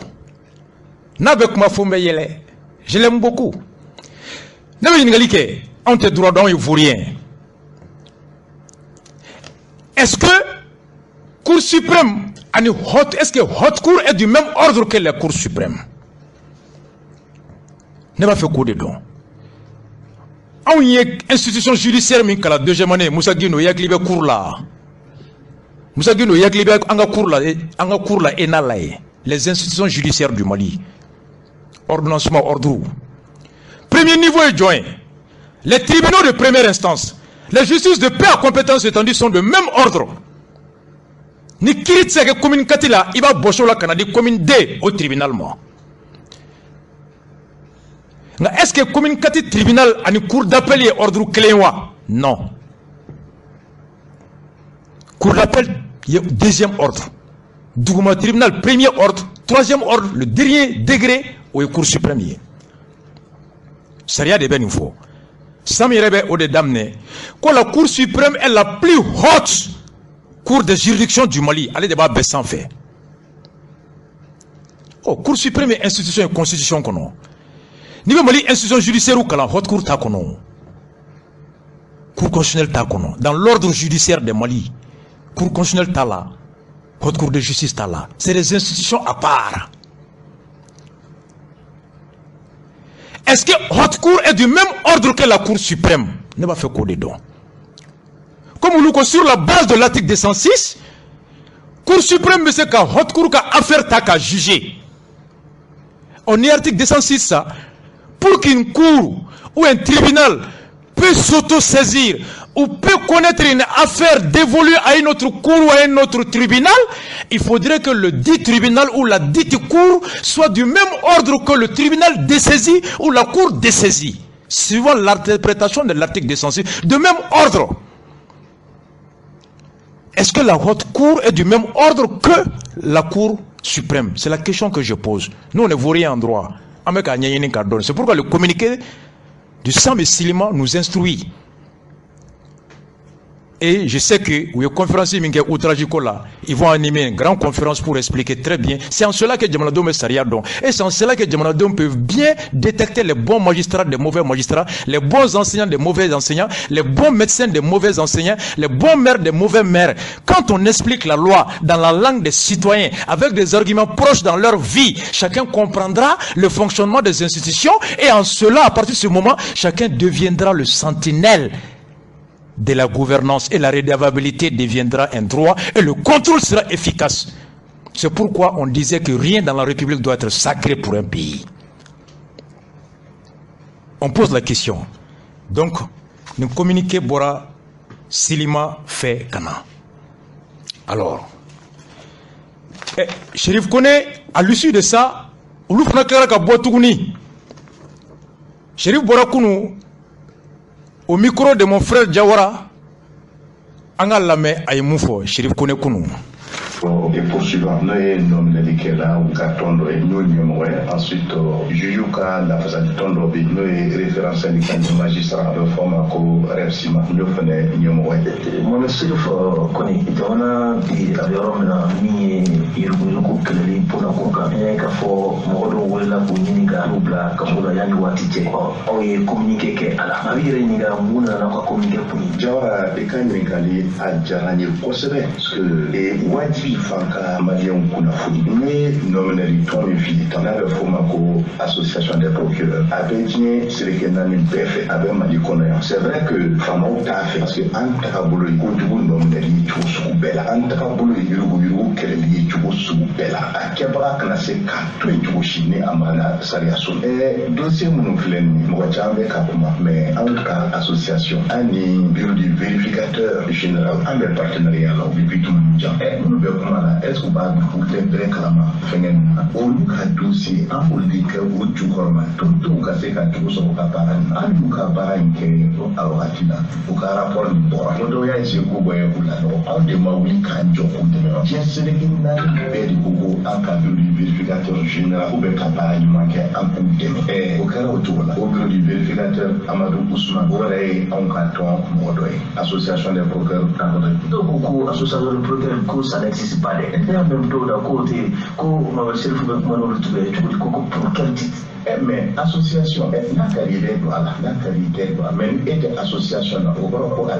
Speaker 1: N'avec ma fumbe yele. Je l'aime beaucoup. N'avec une galike, on te droit dans Ivourien. Est-ce que Cour suprême, est-ce que Haute Cour est du même ordre que la Cour suprême? Ne va faire coup de don. On y est institution judiciaire, mais la deuxième année, Moussa Guino, Yaglibe Cour là. Moussa Guino, Yaglibe Anga Cour là, Enalaye. Les institutions judiciaires du Mali. Ordonnancement, ordre. Premier niveau est joint. Les tribunaux de première instance, les justices de paix à compétence étendue sont de même ordre. Ni Kiritse commune Katila, il va Boshola Canadi commune D au tribunal. Est-ce que commune Kati tribunal a une cour d'appel et ordre cléois? Non. Cour d'appel, deuxième ordre. Dougouma tribunal, premier ordre. Troisième ordre, le dernier degré au cour suprême. Saria de ben il faut. Samirebe au de damné. Quand la cour suprême est la plus haute cour de juridiction du Mali, allez débat baissant fait. Oh, cour suprême est institution et constitution qu'on a. Niveau Mali, institution judiciaire ou que la haute cour ta kono. Cour constitutionnelle ta kono. Dans l'ordre judiciaire de Mali, cour constitutionnelle ta là, haute cour de justice ta là. C'est des institutions à part. Est-ce que haute cour est du même ordre que la cour suprême? Ne va faire quoi dedans? Comme nous le sur la base de l'article 206, cour suprême, mais c'est qu'à haute cour qu'a affaire ta qu'à juger. On est article 206 ça. Pour qu'une cour ou un tribunal peut s'auto-saisir ou peut connaître une affaire dévolue à une autre cour ou à un autre tribunal, il faudrait que le dit tribunal ou la dite cour soit du même ordre que le tribunal dessaisi ou la cour dessaisie, suivant l'interprétation de l'article 206, de même ordre. Est-ce que la haute cour est du même ordre que la cour suprême? C'est la question que je pose. Nous, on ne vaut rien en droit. C'est pourquoi le communiqué du Sam et Silima nous instruit. Et je sais que oui, conférence ils vont animer une grande conférence pour expliquer très bien. C'est en cela que Djamanadom est Sariadon. Et c'est en cela que Djamanadom peut bien détecter les bons magistrats des mauvais magistrats, les bons enseignants des mauvais enseignants, les bons médecins des mauvais enseignants, les bons maires des mauvais maires. Quand on explique la loi dans la langue des citoyens, avec des arguments proches dans leur vie, chacun comprendra le fonctionnement des institutions. Et en cela, à partir de ce moment, chacun deviendra le sentinelle de la gouvernance et la redevabilité deviendra un droit et le contrôle sera efficace. C'est pourquoi on disait que rien dans la République doit être sacré pour un pays. On pose la question. Donc, nous communiquons Bora Silima fait Kana. Alors, Chérif connaît, à l'issue de ça, on l'ouvre la Chérif Bora Kounou, au micro de mon frère Diawara, Anga Lame Aïmoufo, Chérif Kone Kounou.
Speaker 4: Et poursuivant, nous sommes là, nous sommes ensuite, Juyuka, la façade de Tondo, nous sommes référence syndicale de magistrat de forme à Repsima, nous sommes
Speaker 7: Mon monsieur Kone, on a dit à l'Europe, ni Iruko Kelly, pour la Coca, et qu'à fort, Moro, Wella, Kunika, Rubla, Kamura, Yanouatite, on est communiqué à la Marie-Réniga, Mouna, n'a pas communiqué pour nous.
Speaker 4: Jawara, et quand nous sommes à Jarani, parce que les Wadi Fanka, Malien Kunafouni, mais nominally, ton vie, t'en as le Fomako, Association des procureurs, avec c'est le Kenamin PF, avec Malikoné. C'est vrai que Famau t'a fait, parce que Antakabolo, Koudou, nominally, Choussou Bella, Antakabolo, Yuru, Kelly, Choussou Bella, à Kebra, Kanase, Kato et Chouchine, Amana, Sariason. Et dossier Mounoflen, Mouachambe Kapuma, mais en tout cas, association, Annie, bureau du vérificateur général, un des partenariats, depuis tout le monde. Est-ce qu'on va vous faire très clairement au dossier en politique ou du corps, tout le cas tout son caparan, à nous caparan qui est à Watina, au rapport de Bora, l'Odoya et ce Kobo et Oulano, en des mois où il can joke de j'ai sélectionné du Kobo en cas de vérificateur général ou caparan manqué en coup de au cas autour là, au bureau du vérificateur Amadou Ousmane, Boré en canton Modoy, association des procureurs, donc beaucoup association de procureurs, ça n'existe pas. Et en même temps, d'un côté, quand on va se faire pour quel titre? Mais association, la qualité même était association, au rapport à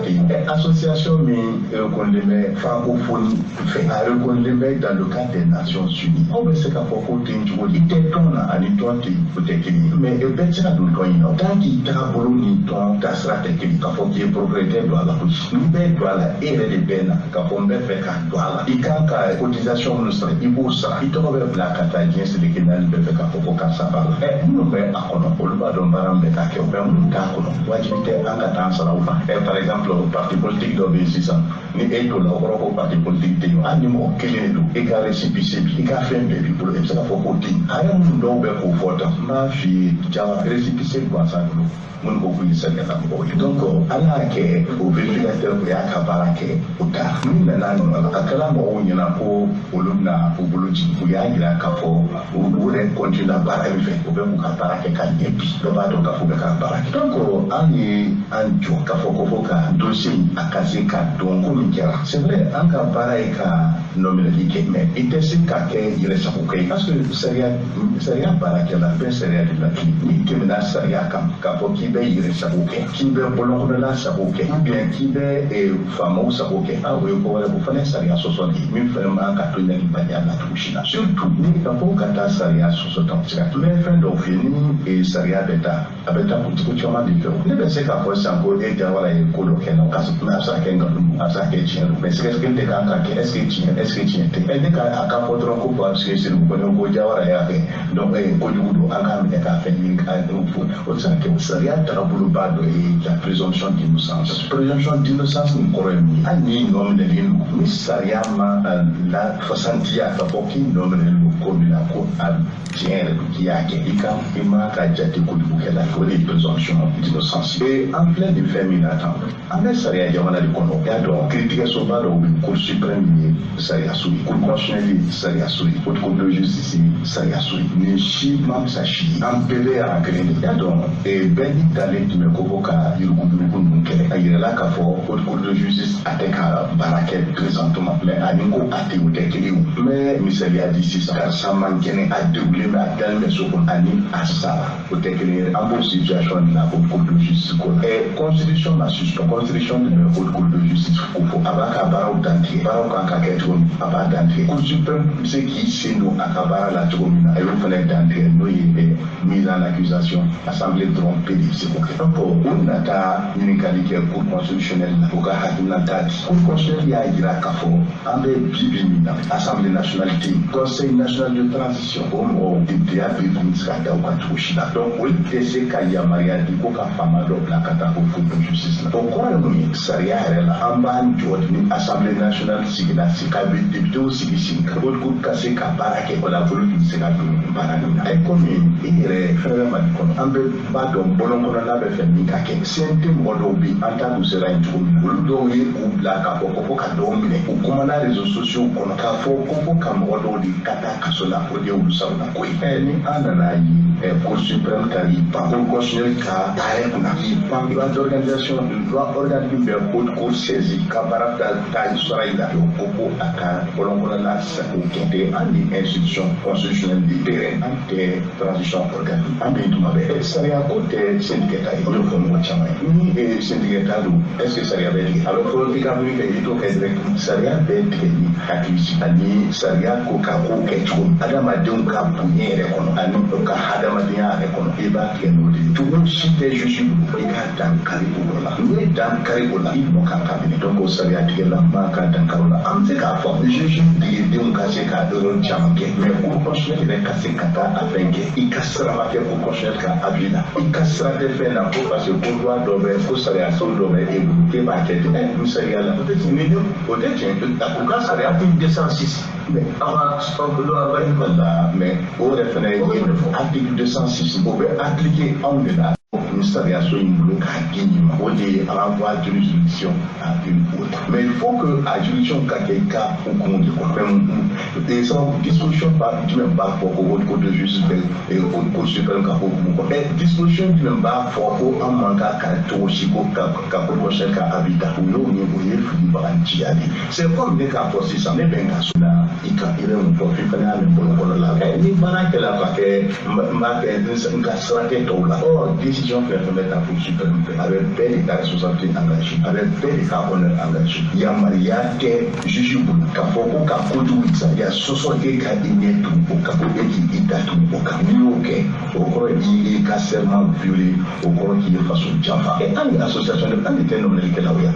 Speaker 4: association, mais reconnaît francophonie, fait à reconnaître dans le cadre des Nations Unies. On veut se faire pour côté, il était ton à l'itoine, peut-être, mais il peut être à l'itoine, tant qu'il t'a voulu, ton, ta stratégie, quand faut qu'il est propriétaire de la bouche, il peut être là, et les peines, quand on peut faire qu'un doigt, il quand la cotisation nous serait, il vous sera, il t'aurait la catalien, c'est le Kénal, il peut faire qu'un faut qu'un ça parle. Par exemple, le parti politique d'obéissance, ni le parti politique de l'animaux, qui est et qui a récipicé, qui a fait un bébé pour le Msaka-Fokoti. A un monde où vote, ma fille, qui a récipicé le Guansan, mon beaucoup de ça. Donc, Allah est au vérificateur qui a cabarake, au tard. Nous, maintenant, à Kalamo, il y en a pour Olumna, pour Bologi, pour Yagira, Kafo, où on continue à barrer. Donc, c'est vrai, en cas pareil qu'à nominalité, mais il était si qu'à il reste parce que c'est rien par laquelle la paix serait de la clinique, qui me l'a saria quand qui va y rester qui va bolon de la saboquet, ou bien qui va et fameux saboquet. Ah oui, pour vous faire saria 70, mais vraiment qu'à tout n'est pas à la touche. Surtout, ni quand on kata saria 60, mais fin d'office et saria d'État, avec un petit peu de chemin de l'eau. Ne pensez qu'à faire ça encore et d'avoir les coloquets, non, parce que ça mais c'est ce que les gens ont est-ce que tu es et des cas à capotre en couple parce que c'est le bon au Jawara donc Kojudo a fait une au sein que ça y a travaillé bas et la présomption d'innocence. Présomption d'innocence nous correct. Ani nom de l'île, mais ça y a la façantia pour qui nom de l'île comme la cour à tiens qui a qui quand il m'a cajati Kojudo la cour présomption d'innocence. Et en plein de féminin, en fait ça y a Jawara de Kono. Donc critique souvent le Cour suprême sariya suri, Cour constitutionnelle sariya suri, Haute Cour de justice sariya suri. Ni shi mam sa shi an bebe a kelen ya donc ben dalen tun bɛ ko ka yurugu ninnu kɛlɛ a yirala k'a fɔ Haute Cour de justice a tɛ ka baara kɛ présentement mais ani ko a tɛ o tɛ kelen ye n bɛ misaliya di sisan karisa man kɛnɛ a degulen bɛ a dalen bɛ so kɔnɔ ani a sara o tɛ kelen ye an b'o situation de la Haute Cour de justice kɔnɔ constitution ma suspend constitution de la Haute Cour de justice ko fɔ a b'a ka baaraw dantigɛ baaraw kan ka kɛ cogo min a b'a dantigɛ Cour suprême bɛ se k'i sen don a ka baara la cogo min na a y'o fana dantigɛ n'o ye mise en accusation assemblée dɔrɔn pe de se k'o kɛ donc o nata ɲininkali kɛ Cour constitutionnelle la o ka hakilinata di Cour constitutionnelle y'a jira k'a fɔ an bɛ bi min na assemblée nationale tɛ yen conseil national de transition o mɔgɔw députéya bɛ min se ka da o kan cogo si la donc olu tɛ se ka yamaruya di ko ka fanga dɔ bila ka taa o Cour de justice la o kɔrɔ ye mun ye sariya yɛrɛ la an b'an jɔ ni assemblée nationale sigila si k'a bɛ députéw sigi sigi ka o Cour ka se ka baara kɛ o la olu tun bɛ se ka don baara min na a ye komi i yɛrɛ fɛn bɛ Mali kɔnɔ an bɛ b'a dɔn bɔlɔn kɔnɔna bɛ fɛ min ka kɛ CNT mɔgɔ dɔw bɛ yen an ta kun sera yen cogo min olu dɔw ye k'u bila k'a fɔ ko ka dɔw minɛ u kumana réseaux sociaux kɔnɔ k'a fɔ ko ka mɔgɔ dɔw de ka taa kaso la o de y'olu sakona ko ye ni an nana ye Cour suprême ka y'i pan Cour constitutionnelle ka taare kunna y'i pan loi d'organisation loi organique bɛ Haute Cour saisie ka baara ta sɔrɔ yi la ko a ka bɔlɔn kɔnɔna sago kɛ an ni institution constitutionnelle de terrain an tɛ transition organique an bɛ tuma bɛɛ sariya ko tɛ sendikɛta ye o y'o fɔ mɔgɔ caman ye ni sendikɛta don est ce que sariya bɛ tigɛ a bɛ fɔ i ka min kɛ i t'o kɛ direct sariya bɛ tigɛ ni hakili sigi ani sariya ko ka ko kɛ cogo min adamadenw ka bonya yɛrɛ kɔnɔ ani ka hadamadenya yɛrɛ kɔnɔ i b'a tigɛ n'o de ye tugun si tɛ juge bolo i ka dan kari o la n'i ye dan kari o la i nɔ kan ka minɛ donc o sariya tigɛla man ka dan kari o la an bɛ se k'a fɔ juge degedenw ka se ka yɔrɔ caman kɛ mais Cour constitutionnelle yɛrɛ ka se ka taa a fɛn kɛ i ka sira ma kɛ Cour constitutionnelle ka avis la i ka sira tɛ fɛn na ko parce que ko loi dɔ bɛ ko sariya so dɔ bɛ e bolo k'e b'a kɛ ten ni sariya la o tɛ tiɲɛ o tɛ tiɲɛ u ka sariya tɛ 206 mais aw ka loi organique la mais o yɛrɛ fɛnɛ ye article 206 o bɛ appliquer anw de la ni sariya so in bolo k'a di nin ma o de ye renvoi juridiction à une autre mais il faut que a juridiction ka kɛ i ka hukumu de kɔnɔ mais disposition jumɛn b'a fɔ ko Haute Cour de justice bɛ Cour suprême ka hukumu kɔnɔ disposition jumɛn b'a fɔ ko an man ka kari cogo si ko ka Cour constitutionnelle ka avis ta o y'o ye o ye filibaganciya de c'est comme ne k'a fɔ sisan ne bɛ n ka so la i ka i bɛ mun fɔ f'i fana y'a mɛn bɔlɔbɔlɔ la ni baara kɛla ka kɛ n b'a kɛ n ka sira tɛ tɔw la décision fɛn fɛn bɛ ta Cour suprême fɛ a bɛ bɛɛ de ka responsabilité engagée a bɛ bɛɛ de ka honneur engagé yamaruya tɛ juge bolo k'a fɔ ko ka kojugu sariya sɔsɔ e ka i ɲɛ tugu o kan ko e k'i da tugu o kan n'i y'o kɛ o kɔrɔ i ka serment violé o kɔrɔ k'i ye faso janfa an ni association de an de tɛ nɔminalikɛlaw ye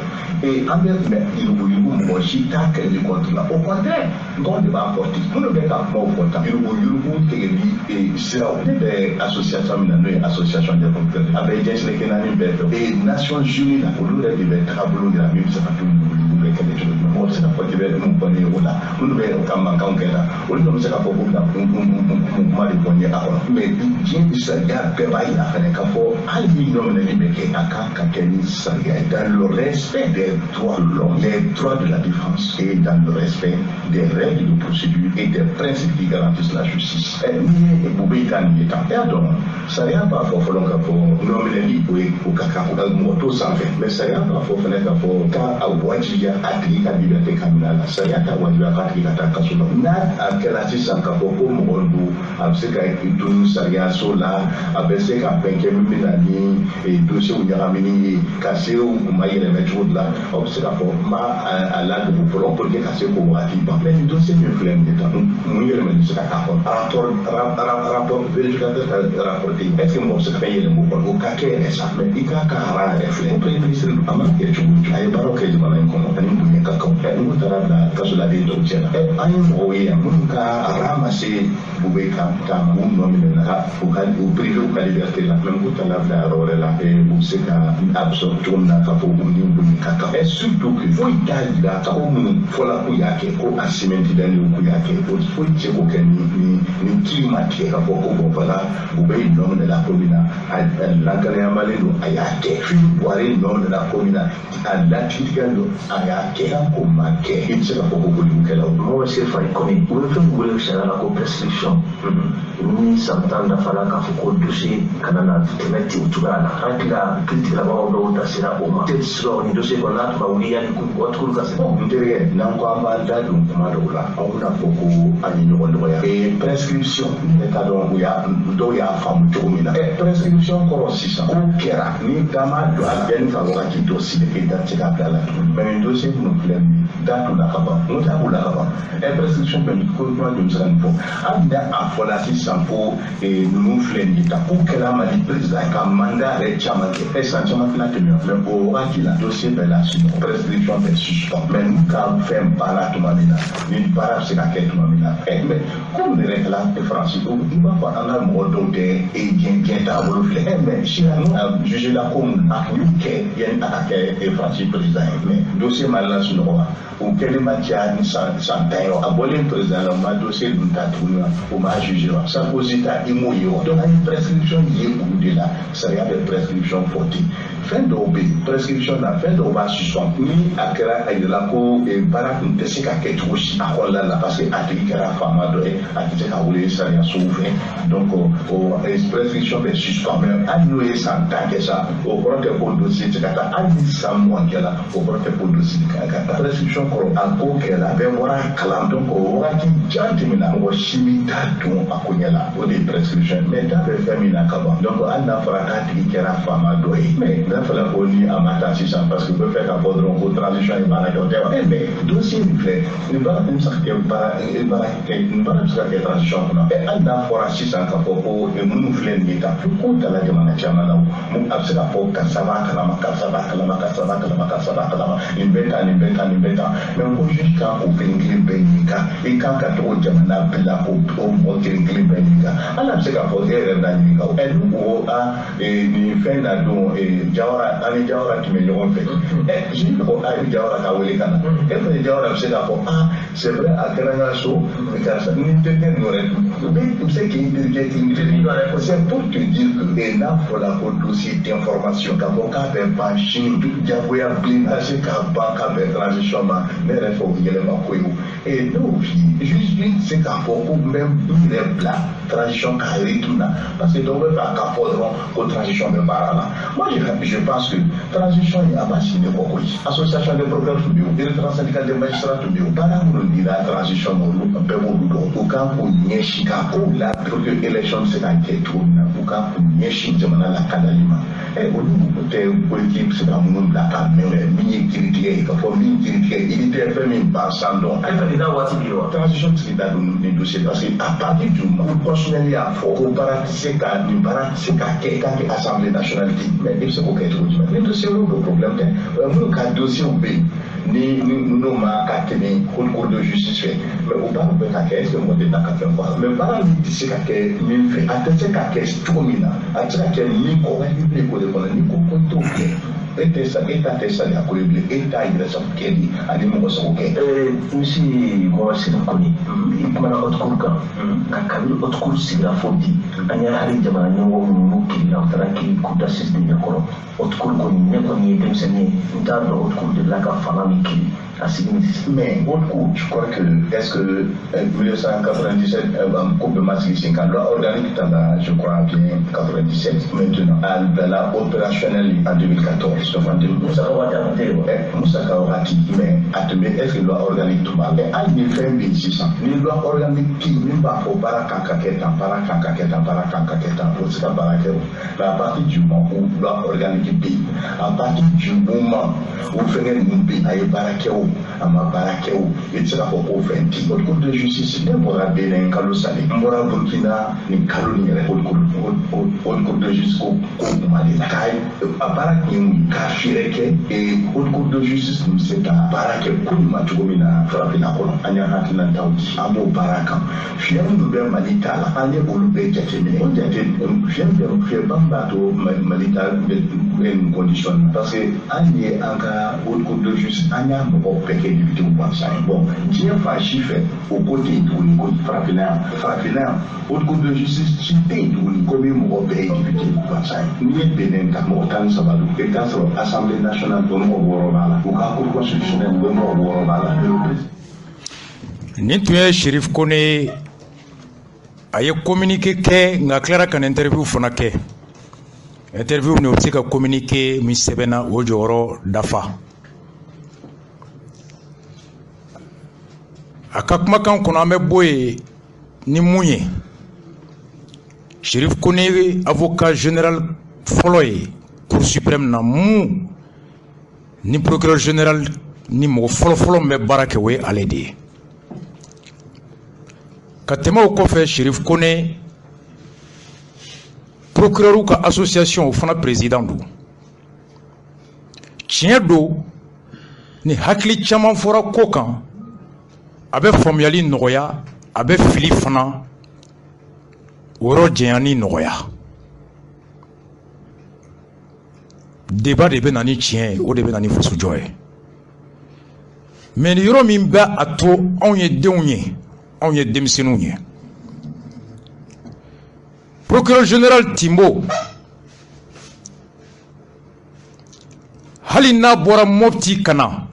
Speaker 4: an bɛ mɛ yuruguyurugu mɔgɔ si t'a kɛlɛli contre la au contraire dɔw de b'a porter minnu bɛ ka kumaw fɔ tan yuruguyurugu tigɛli siraw ne bɛ association min na n'o ye association des producteurs a bɛ ɲɛsinnen naani bɛɛ fɛ Nations Unies la olu yɛrɛ de bɛ tagabolo yira min bɛ se ka to yuruguyurugu bɛ kɛlɛ cogo min mɔgɔ bɛ se ka fɔ k'i bɛ mun fɔ ne ye o la minnu bɛ ka mankanw kɛ la olu dɔw bɛ se ka fɔ k'u bɛna kuma de fɔ n ye a kɔnɔ mais diɲɛ bi sariya bɛɛ b'a yira fɛnɛ k'a fɔ hali ni nɔminɛli bɛ kɛ a kan ka kɛ ni sariya ye dans le respect des droits de l'homme les droits de la défense et dans le respect des règles de procédure et des principes qui garantissent la justice ni ye bube yi ta nin ye tan y'a dɔn sariya b'a fɔ fɔlɔ k'a fɔ nɔminɛli o ye o ka kan mɔgɔ t'o sanfɛ mais sariya b'a fɔ fɛnɛ k'a fɔ k'a wajibiya a tigi ka liberté ka minɛ a la sariya t'a wajibiya k'a tigi ka taa kaso la n'a a kɛra sisan k'a fɔ ko mɔgɔ don a bɛ se ka to sariya so la a bɛ se ka fɛn kɛ min bɛ na ni dossiers ɲagamini ye ka se u ma yɛlɛmɛ cogo de la aw bɛ se k'a fɔ n b'a a ladogo fɔlɔ pour que ka se k'o wagati ban mais nin dossier min filɛ nin ye tan mun yɛlɛmɛ bɛ se ka k'a kɔnɔ rapport vérificateur ka rapporté est ce que mɔgɔ bɛ se ka fɛn yɛlɛmɛ o kɔnɔ o ka kɛ yɛrɛ sa mais i k'a ka hara yɛrɛ filɛ premier ministre a mana kɛ cogo o cogo a ye baaraw kɛ jamana in kɔnɔ ani bonya ka kan n'u taara bila kaso la den dɔw cɛ la an ye mɔgɔw ye yan minnu ka ramasser Bubé ka mun nɔ minɛ na u privé u ka liberté la même k'u ta labila yɔrɔ wɛrɛ la u bɛ se ka absorber cogo min na k'a fɔ u ni bonya ka kan surtout que foyi t'a jira k'a fɔ minnu fɔla k'u y'a kɛ ko a sɛmɛnti dalen k'u y'a kɛ foyi tɛ se k'o kɛ ni kiri ma tigɛ k'a fɔ ko bon voilà Bubé ye nɔ minɛ la ko min na a lakanayamalen don a y'a kɛ Buhari ye nɔ minɛ la ko min na a latigɛlen don a y'a kɛ ko ma kɛ i tɛ se k'a fɔ ko kojugu kɛla o mɔgɔ se fari kɔni u bɛ fɛn min wele sariya la ko prescription ni san tan dafala k'a fɔ ko dossier kana na tɛmɛ ten o cogoya la hakili la kiiritigɛlabagaw dɔw da sera o ma tɛ sɔrɔ nin dossier kɔnɔ n'a tun ma wuli yanni watikulu ka se n terikɛ n'an ko an b'an da don kuma dɔw la aw bɛna fɔ ko an ye ɲɔgɔn dɔgɔya prescription ne t'a dɔn dɔw y'a faamu cogo min na prescription kɔrɔ sisan ko kɛra ni dama don a bɛɛ ni ka wagati dɔ sigi e da tɛ k'a bila la tuguni mais nin dossier minnu filɛ nin da t'u la ka ban n'o tɛ a b'u la ka ban prescription bɛ ko kuma joli bɛ se ka nin fɔ hali ni a fɔla sisan ko ninnu filɛ nin ye ta ko kɛra Mali président ka mandat yɛrɛ caman kɛ san caman fana tɛmɛ mais o wagati la dossier bɛɛ la sunɔgɔ prescription bɛ suspend mais n'u ka fɛn baara tuma min na ni baara bɛ se ka kɛ tuma min na mais comme ne yɛrɛ kɛla Faransi i b'a fɔ an ka mɔgɔ dɔw tɛ diɲɛ taabolo filɛ mais Chine n'u a jugé la ko mun a y'u kɛ yanni a ka kɛ Faransi président ye mais dossier Mali la sunɔgɔ wa o kɛlen ma caya ni san 10 ye wa a bɔlen président la o ma dossier dun ta tuguni wa o ma jugé wa Sarkozy ta i m'o ye wa donc an ye prescription ye olu de la sariya bɛ prescription fɔ ten fɛn dɔw bɛ yen prescription na fɛn dɔw b'a suspend ni a kɛra a yirala ko baara tun tɛ se ka kɛ cogo si a kɔnɔna la parce que a tigi kɛra faama dɔ ye a tɛ se ka wele sariya sow fɛ donc o prescription bɛ suspend mais hali n'o ye san 10 kɛ sa o kɔrɔ tɛ ko dossier tɛ ka taa hali ni san 20 kɛla o kɔrɔ tɛ ko dossier ka taa prescription kɔrɔ a ko kɛla a bɛɛ bɔra kalan donc o wagati jan tɛmɛna mɔgɔ si min t'a dɔn a ko ɲɛ la o de ye prescription mais t'a bɛ fɛn min na ka ban donc hali n'a fɔra k'a tigi kɛra faama dɔ ye mais n'a fɔra ko ni a ma taa sisan parce que u bɛ fɛ ka fɔ dɔrɔn ko transition ye baara kɛ o tɛ wa mais dossier min filɛ nin baara bɛ se ka kɛ nin baara bɛ se ka kɛ transition kɔnɔ hali n'a fɔra sisan k'a fɔ ko minnu filɛ nin ye ta ko tala jamana caman na a bɛ se ka fɔ karisa b'a kalama karisa b'a kalama karisa b'a kalama karisa b'a kalama nin bɛ tan nin bɛ tan nin bɛ tan mais ko juge kan k'o kelen kelen bɛɛ ɲininka i kan ka tɔgɔ jamana bila o mɔgɔ kelen kelen bɛɛ ɲininka hali a bɛ se ka fɔ e yɛrɛ n'a ɲininka o n'u ko nin fɛn na don Jawara ani Jawara tun bɛ ɲɔgɔn fɛ juge ko a ye Jawara ka wele ka na e fana Jawara bɛ se k'a fɔ c'est vrai a kɛra n ka so karisa ni terikɛ ninnu yɛrɛ u bɛ se k'i terikɛ c'est pour te dire que n'a fɔla ko dossier d'information k'a fɔ k'a bɛ ban sini jagoya bilen a se k'a ban k'a bɛn transition ma ne yɛrɛ fɛ o yɛlɛma ko ye n'o f'i ye juge tɛ se k'a fɔ ko n bɛ n yɛrɛ bila transition ka rythme na parce que dɔw bɛ fɛ a ka fɔ dɔrɔn ko transition bɛ baara la moi je pense que transition ye a ma signé kɔ koyi association des procureurs tun bɛ yen directeur syndical des magistrats tun bɛ yen baara minnu dira transition ma olu bɛɛ b'olu dɔn u kan k'o ɲɛsin k'a ko la pour que élection bɛ se ka kɛ cogo min na u kan k'u ɲɛsin jamana lakanali ma olu tɛ politique bɛ se ka minnu bila ka mɛn min ye kiiritigɛ ye k'a fɔ min kiiritigɛ i tɛ fɛn min ban san dɔn transition tɛ se ka don nin dossier parce que à partir du moment où constitutionnel y'a fɔ ko baara tɛ se ka nin baara tɛ se ka kɛ i ka kɛ assemblée nationale di mais i bɛ se k'o kɛ cogo jumɛn ni dossier olu bɛ problème tɛ minnu ka dossier bɛ yen ni n'o ma ka tɛmɛ haute cour de justice fɛ mais o baara bɛ ka kɛ est ce que mɔgɔ tɛ taa ka fɛn fɔ a la mais baara min tɛ se ka kɛ min fɛ a tɛ se ka kɛ cogo min na a tɛ se ka kɛ min kɔ wali bilen ko de kɔnɔ ni ko ko t'o kɛ e tɛ sa e ta tɛ sariya ko ye bilen e t'a yɛrɛ sago kɛ di ani mɔgɔ sago kɛ.
Speaker 7: misi kɔrɔ sira kɔni i kumana haute cour kan nka kabini haute cour sigira fo bi an ye hali jamana ɲɛmɔgɔ minnu n'u kirila u taara kiri cour d'assises de ɲɛkɔrɔ haute cour kɔni ne kɔni ye denmisɛnnin ye n t'a dɔn haute cour delila ka fanga min kiri a sigi ni sisan.
Speaker 4: mais haute cour je crois que est ce que 1997 ko bɛɛ ma sigi sen kan loi organique tala je crois bien 97 maintenant a bila opérationnel en 2014. Musaka wagati mais a tun bɛ est ce que loi organique tun b'a mais hali ni fɛn bɛ yen sisan ni loi organique tɛ yen min b'a fɔ baara kan ka kɛ tan baara kan ka kɛ tan baara kan ka kɛ tan o tɛ se ka baara kɛ o mais à partir du moment où loi organique bɛ yen à partir du moment où fɛngɛ ninnu bɛ yen a ye baara kɛ o ama barakew et sera ko ko fenti haute cour de justice ne bora benen kalo sale mbora burkina ni kalo ni re haute cour de justice ko mali kai barak ni ka fireke et haute cour de justice c'est ta barake kulma tugomina frapina ko anya hatina tawti amo baraka fiam do be malita la anye bolu be jatemine on jate fiam be bamba to malita en condition parce que anye anga haute cour de justice anya mo peke di bon Dieu va chiffrer au côté de l'école frappinaire haute cour de justice qui paye du commune mo be député ni benen ka mo tan sabadu et ka so assemblée nationale do mo woro bala ou ka cour constitutionnelle do mo woro bala
Speaker 1: ni tu es Shérif Koné aye communiqué ke nga clara kan interview fana ke interview ne aussi ka communiqué mi sebena o joro dafa akakuma kan kono ambe boye ni munye Shérif Koné avocat général foloye cour suprême na mu ni procureur général ni mo folo me barake we aledi katema ko fe Shérif Koné procureur ou ka association o fana président do tiedo ni hakli chaman fora kokan abe formali noya abe fili fana woro jeyani noya débat de be nani tien o de be nani fosu joy mais yoro min ba ato onye deunye onye demsenunye procureur général Timbo halina bora mopti kana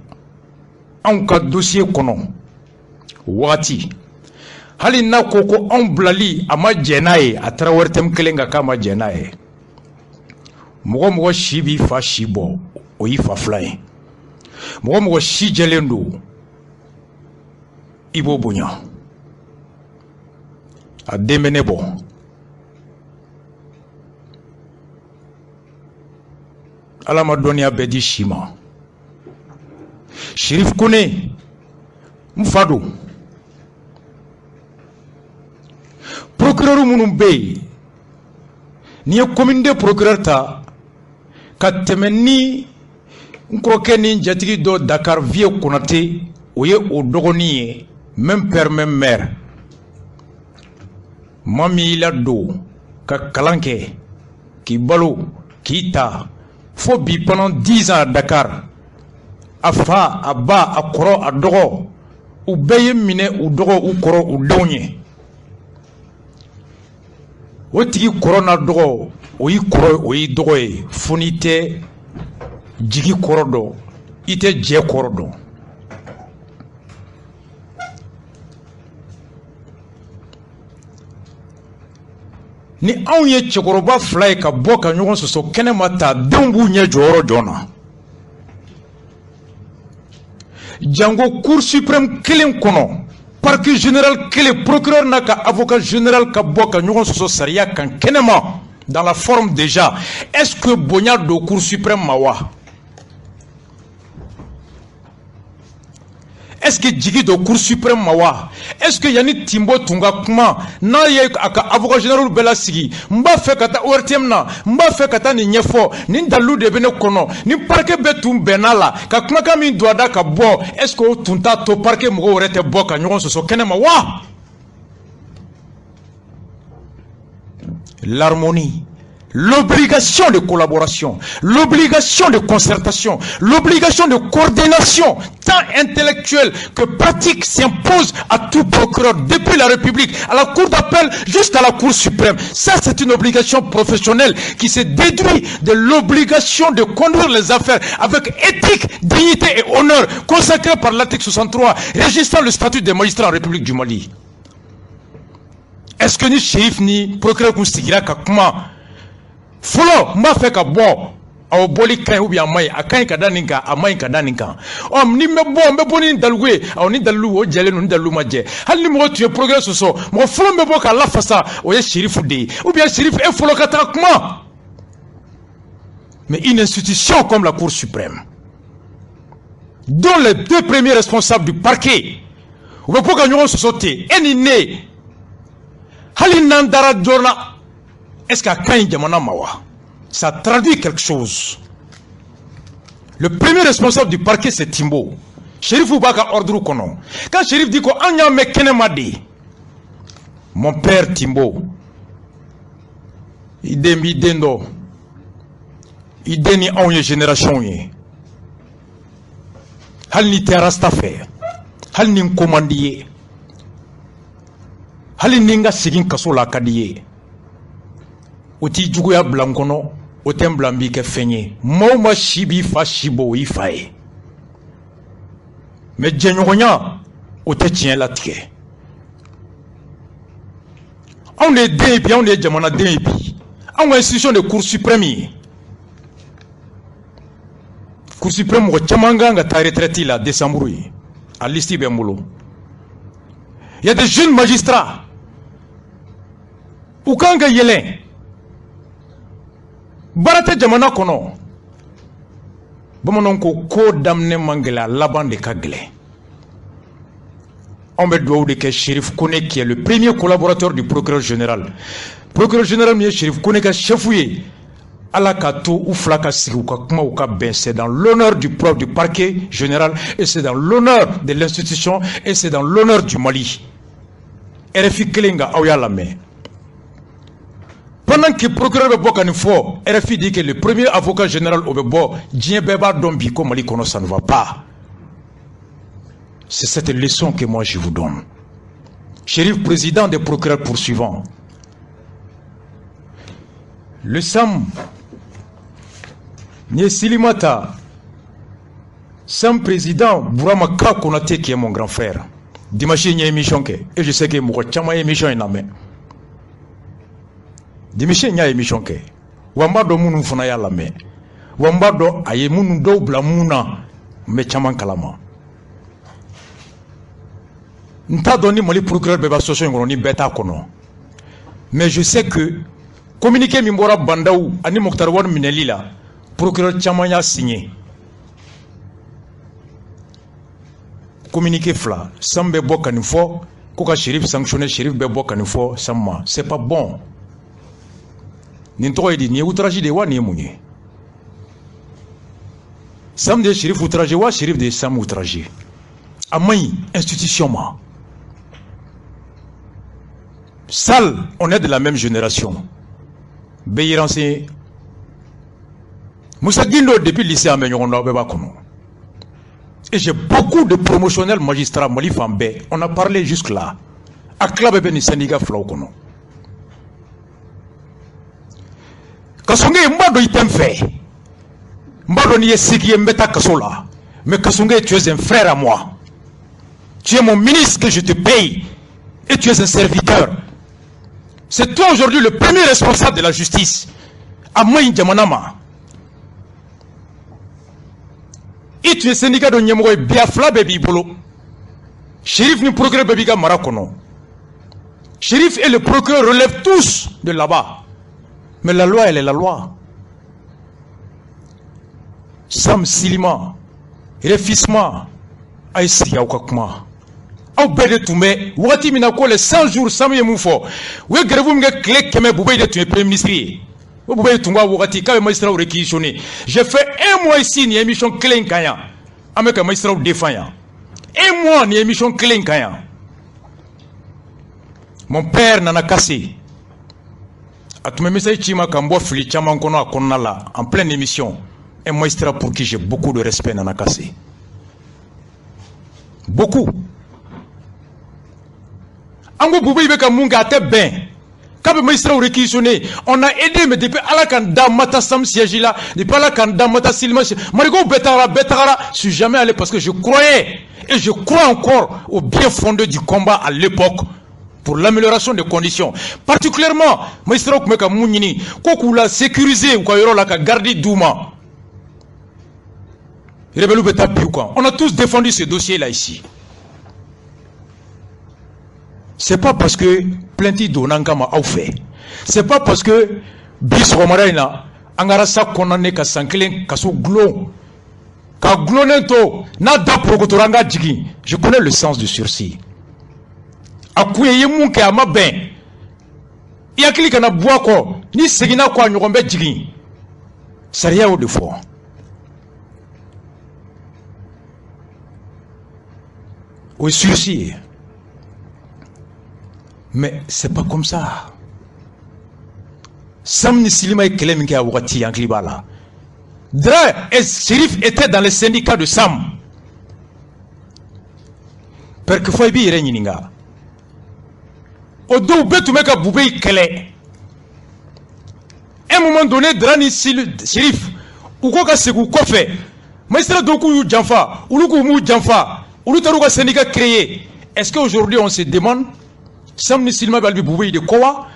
Speaker 1: an ka dossier kono wati halina koko an blali ama jenaye atara wertem kelenga kama jenaye mogo shibi fa shibo o yi fa fly mogo shi jelendo ibo bunya a demenebo alama donia bedi shima Shérif Koné mfado procureur munumbe ni commune de procureur ta katemeni nkroke ni jatigi do Dakar vie Konaté oye o dogoni même père même mère mami la do ka kalanke ki balo ki ta fo bi pendant 10 ans à Dakar afa aba akoro adogo u beye mine u dogo u koro u donye wotigi corona dogo oyi koro oyi dogo e fonite jigi korodo ite je korodo ni awye chekoroba fly ka boka nyogon so kene mata dembu nye joro jona Django cour suprême kelen kono parquet général kele procureur naka avocat général ka boka nyogon so saria kan kenema dans la forme déjà est-ce que bonya do cour suprême mawa est-ce que jigi do cour suprême mawa est-ce que yani Timbo tunga kuma na ye aka avocat général bela sigi mba fe kata ORTM na mba fe kata ni nyefo ni dalu de bene kono ni parquet betum benala ka kuma ka min doada ka bo est-ce que tunta to parquet mo orete boka nyon so kene mawa l'harmonie, l'obligation de collaboration, l'obligation de concertation, l'obligation de coordination tant intellectuelle que pratique s'impose à tout procureur depuis la République, à la Cour d'appel jusqu'à la Cour suprême. Ça, c'est une obligation professionnelle qui se déduit de l'obligation de conduire les affaires avec éthique, dignité et honneur consacrés par l'article 63 régissant le statut des magistrats en République du Mali. Est-ce que ni chef ni procureur Koustigira Kakuma Folo m'a fait ka bo au boli kan ou bien mai akan ka daninka amai ka daninka ni me bo ni dalwe au ni dalu o jele no ni dalu ma je hal ni mo tu progrès so mo folo me bo ka la fasa o ye Shérif de ou bien Shérif e folo ka Kakuma. Mais une institution comme la Cour suprême dont les deux premiers responsables du parquet, ou bien pour gagner ce sauté, Enine, Halinandara Djorna, est-ce qu'à Kain Djamana Mawa, ça traduit quelque chose. Le premier responsable du parquet, c'est Timbo. Shérif Oubaka Ordru Kono. Quand Shérif dit qu'on a me Kenemadi, mon père Timbo, idemi dendo, ideni a une génération. Hal ni terrasta fait, hal ni commandier, hal ni nga sigin kasola kadiye. Oti juguya blancono, otem blambi ke fenye. Mauma shibi fa shibo ifaye. Mais djenyonya, ote tien la tike. On est deux puis on est jamana deux puis. On a institution de Cour suprême. Cour suprême ko chamanga nga ta retraite la décembre à listi bembulo. Il y a des jeunes magistrats. Ou kanga yelen. Barate jamana kono. Bamanon ko damne mangela laban de kagle. On me doit de Chérif Kone qui est le premier collaborateur du procureur général. Procureur général mi Chérif Kone ka chefouye ala kato ou flaka siruka kuma ou ka ben, c'est dans l'honneur du parquet général et c'est dans l'honneur de l'institution et c'est dans l'honneur du Mali. RFI kelinga awya la main. Pendant que le procureur de Bokanifo, RFI dit que le premier avocat général au Bebo, Dien Beba Dombi, comme Mali Kono, ça ne va pas. C'est cette leçon que moi je vous donne. Chérif, président des procureurs poursuivants. Le Sam, Silimata, Sam président, Bourama Konate qui est mon grand frère. Dimanche, il y a une émission et je sais que moi, Chama émission est la main. Dimanche, il y a une émission que Wambado Mounou Fonaya la main. Wambado aye Mounou Dobla Mouna, mais Chaman Kalama. N'ta donné mon procureur Beba Soso Ngoni Beta Kono. Mais je sais que communiqué Mimbora Bandaou, Ani Mokhtarwan Minelila, procureur Chamanya signé. Communiqué Fla, Sambe Bokanifo, Koka Chérif sanctionné Chérif Bebo Kanifo, Samma. C'est pas bon. N'intro dit ni outragé de wa ni mouni. Sam de Chérif outragé wa Chérif de Sam outragé. Amay, institution ma. Sal, on est de la même génération. Beyiranse. Moussa Guindo depuis le lycée à Menyonda Bebakono. Et j'ai beaucoup de promotionnels magistrats Mali Fambé. On a parlé jusque là. À Klabebe ni syndicat Flaukono. Kasonge Mbado item fait. Mbado ni esiki mbeta kasola. Mais Kasonge, tu es un frère à moi. Tu es mon ministre que je te paye. Et tu es un serviteur. C'est toi aujourd'hui le premier responsable de la justice. Amoy Djamanama. Et tu es syndicat de Nyamoué Biafla Baby Bolo. Chérif ni procureur Babiga Marakono. Chérif et le procureur relèvent tous de là-bas. Mais la loi, elle est la loi. Sam Silima, Refisma, Aïssia Okakma. Au bede tume, wati minako les 100 jours sans moufo. Oui, grève me clé que me boubé de tuer premier ministre. Vous pouvez tout voir, wati, quand le magistrat réquisitionné. J'ai fait un mois ici, une émission clé kaya. Avec un magistrat défaillant. Un mois, une émission clé kaya. Mon père n'en a cassé. A tout me message chima kambo fili chama kono akonna là en pleine émission. Un magistrat pour qui j'ai beaucoup de respect n'en a cassé. Beaucoup. Ango Boubé Beka Munga te ben. Quand magistrat réquisitionné, on a aidé, mais depuis Alakanda Mata Sam siège là, depuis Alakanda Mata Silma, Marigo Betara, je suis jamais allé parce que je croyais, et je crois encore au bien fondé du combat à l'époque pour l'amélioration des conditions. Particulièrement, magistrat Kumeka Mounini, Kokou l'a sécurisé, ou quoi, l'a gardé Douma. On a tous défendu ce dossier là ici. C'est pas parce que plainti donangama a fait. C'est pas parce que bis romaraina angarasa konane ka sankelen kaso glo Ka glonento na da prokotoranga jigi. Je connais le sens du sursis. Akuye yemu ke ama ben. Yakili kana bua ko ni segina kwa nyogombe jigi. Sariya o de fo. Oui, sursis. Mais c'est pas comme ça. Sam Nisilima et Kelem qui a ouati en Klibala. Dra et Shérif étaient dans les syndicats de Sam. Parce que faut bien réunir. Odo betu meka boubé kele. À un moment donné, Drani Shérif, ou quoi que c'est quoi fait. Maïstra Doku yu Janfa, ou Luku Mou Janfa, ou Lutaruga syndicat créé. Est-ce qu'aujourd'hui on se demande, Sam Nisilima Balbi Boubé de quoi?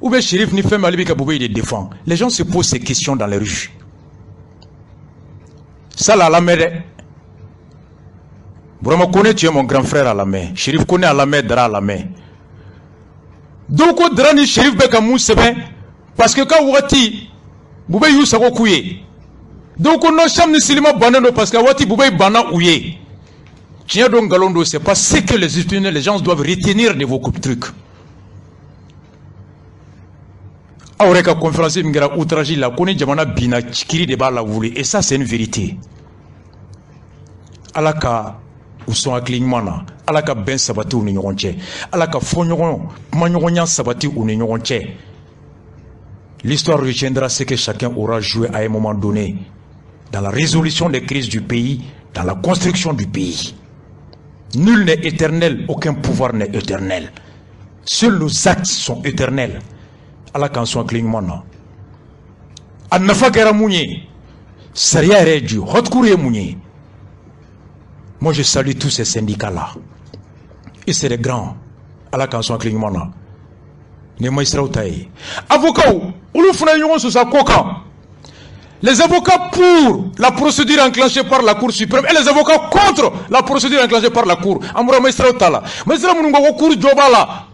Speaker 1: Ou bien Shérif ni fait Malibi Kaboubé de défend. Les gens se posent ces questions dans les rues. Ça là, la mère. Brahma connaît, tu es mon grand frère à la main. Shérif connaît à la main, Dra à la main. Donc, Drani Shérif Bekamou Sebe, parce que quand Wati, Boubé You Sako Kouye. Donc, on a Sam Nisilima Banano, parce que Wati Boubé Bana Ouye. Tiens donc Galondo, c'est pas ce que les gens doivent retenir de vos trucs. Aureka conférence mingera outrage la koni jamana bina chikiri de ba la voulu et ça c'est une vérité. Alaka uson aklignmana alaka ben sabati ou ni ñogonche alaka fognogon magnogonya sabati ou ni ñogonche. L'histoire retiendra ce que chacun aura joué à un moment donné dans la résolution des crises du pays, dans la construction du pays. Nul n'est éternel, aucun pouvoir n'est éternel. Seuls nos actes sont éternels. À la canson clignement. Anafa kera mounié. Saria rédu. Hotkouré mounié. Moi je salue tous ces syndicats-là. Et c'est des grands. À la canson clignement. Les magistrats taillés. Avocats, où nous faisons sur sa coca. Les avocats pour la procédure enclenchée par la Cour suprême et les avocats contre la procédure enclenchée par la Cour. Amoura magistrat tala. Magistrat moungo cour jobala.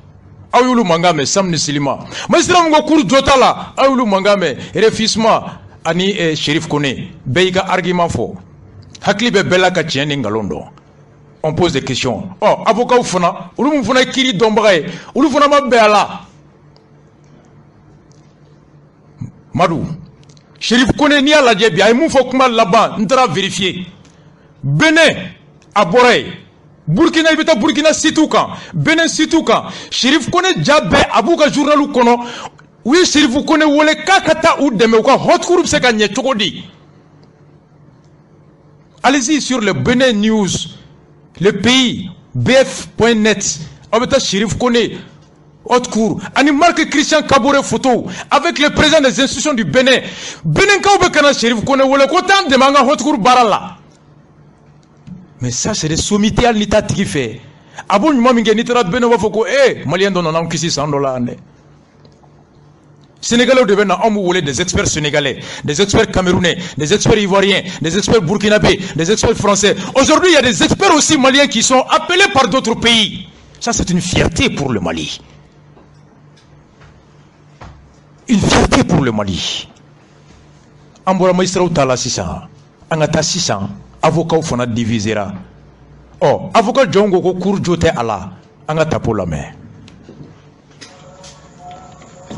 Speaker 1: Aoulou mangame Sam Nisilima. Magistrat moungo cour jotala. Aoulou mangame refusement ani Shérif Kone. Beika argument faux. Hakli be bella ka tien ngalondo. On pose des questions. Oh, avocat oufuna, oulou moufuna kiri dombrae, oulou funa ma beala. Madou. Shérif Kone ni à la djebia, il m'a fait là-bas, on va vérifier. Bénin, à Boré, Burkina, il est Burkina Situkan, Bénin Situkan, Shérif Kone Djabé, Abouka journal ou kono, oui, Shérif Kone Wole Kakata ou Demeuka, Hot Group Sekanye Chokodi. Allez-y sur le Bénin News, le pays, bf.net, avec Shérif Kone. Haute cour, ani marque Christian Kabore photo avec le président des institutions du Bénin. Bénin Kaoube Kana Shérif Kone Wole Kotan de Manga Haute cour Barala. Mais ça c'est des sommités à l'État qui fait. Abon Mamingé Nitra Bénin Wafoko, Malien donne un kisi $100. Sénégalais au Bénin, on voulait des experts sénégalais, des experts camerounais, des experts ivoiriens, des experts burkinabés, des experts français. Aujourd'hui, il y a des experts aussi maliens qui sont appelés par d'autres pays. Ça c'est une fierté pour le Mali. Une fierté pour le Mali. Ambora maïstra ou tala 600. Angata 600. Avocat ou fana divisera. Oh, avocat Djongo ko cour jote ala. Angata pour la main.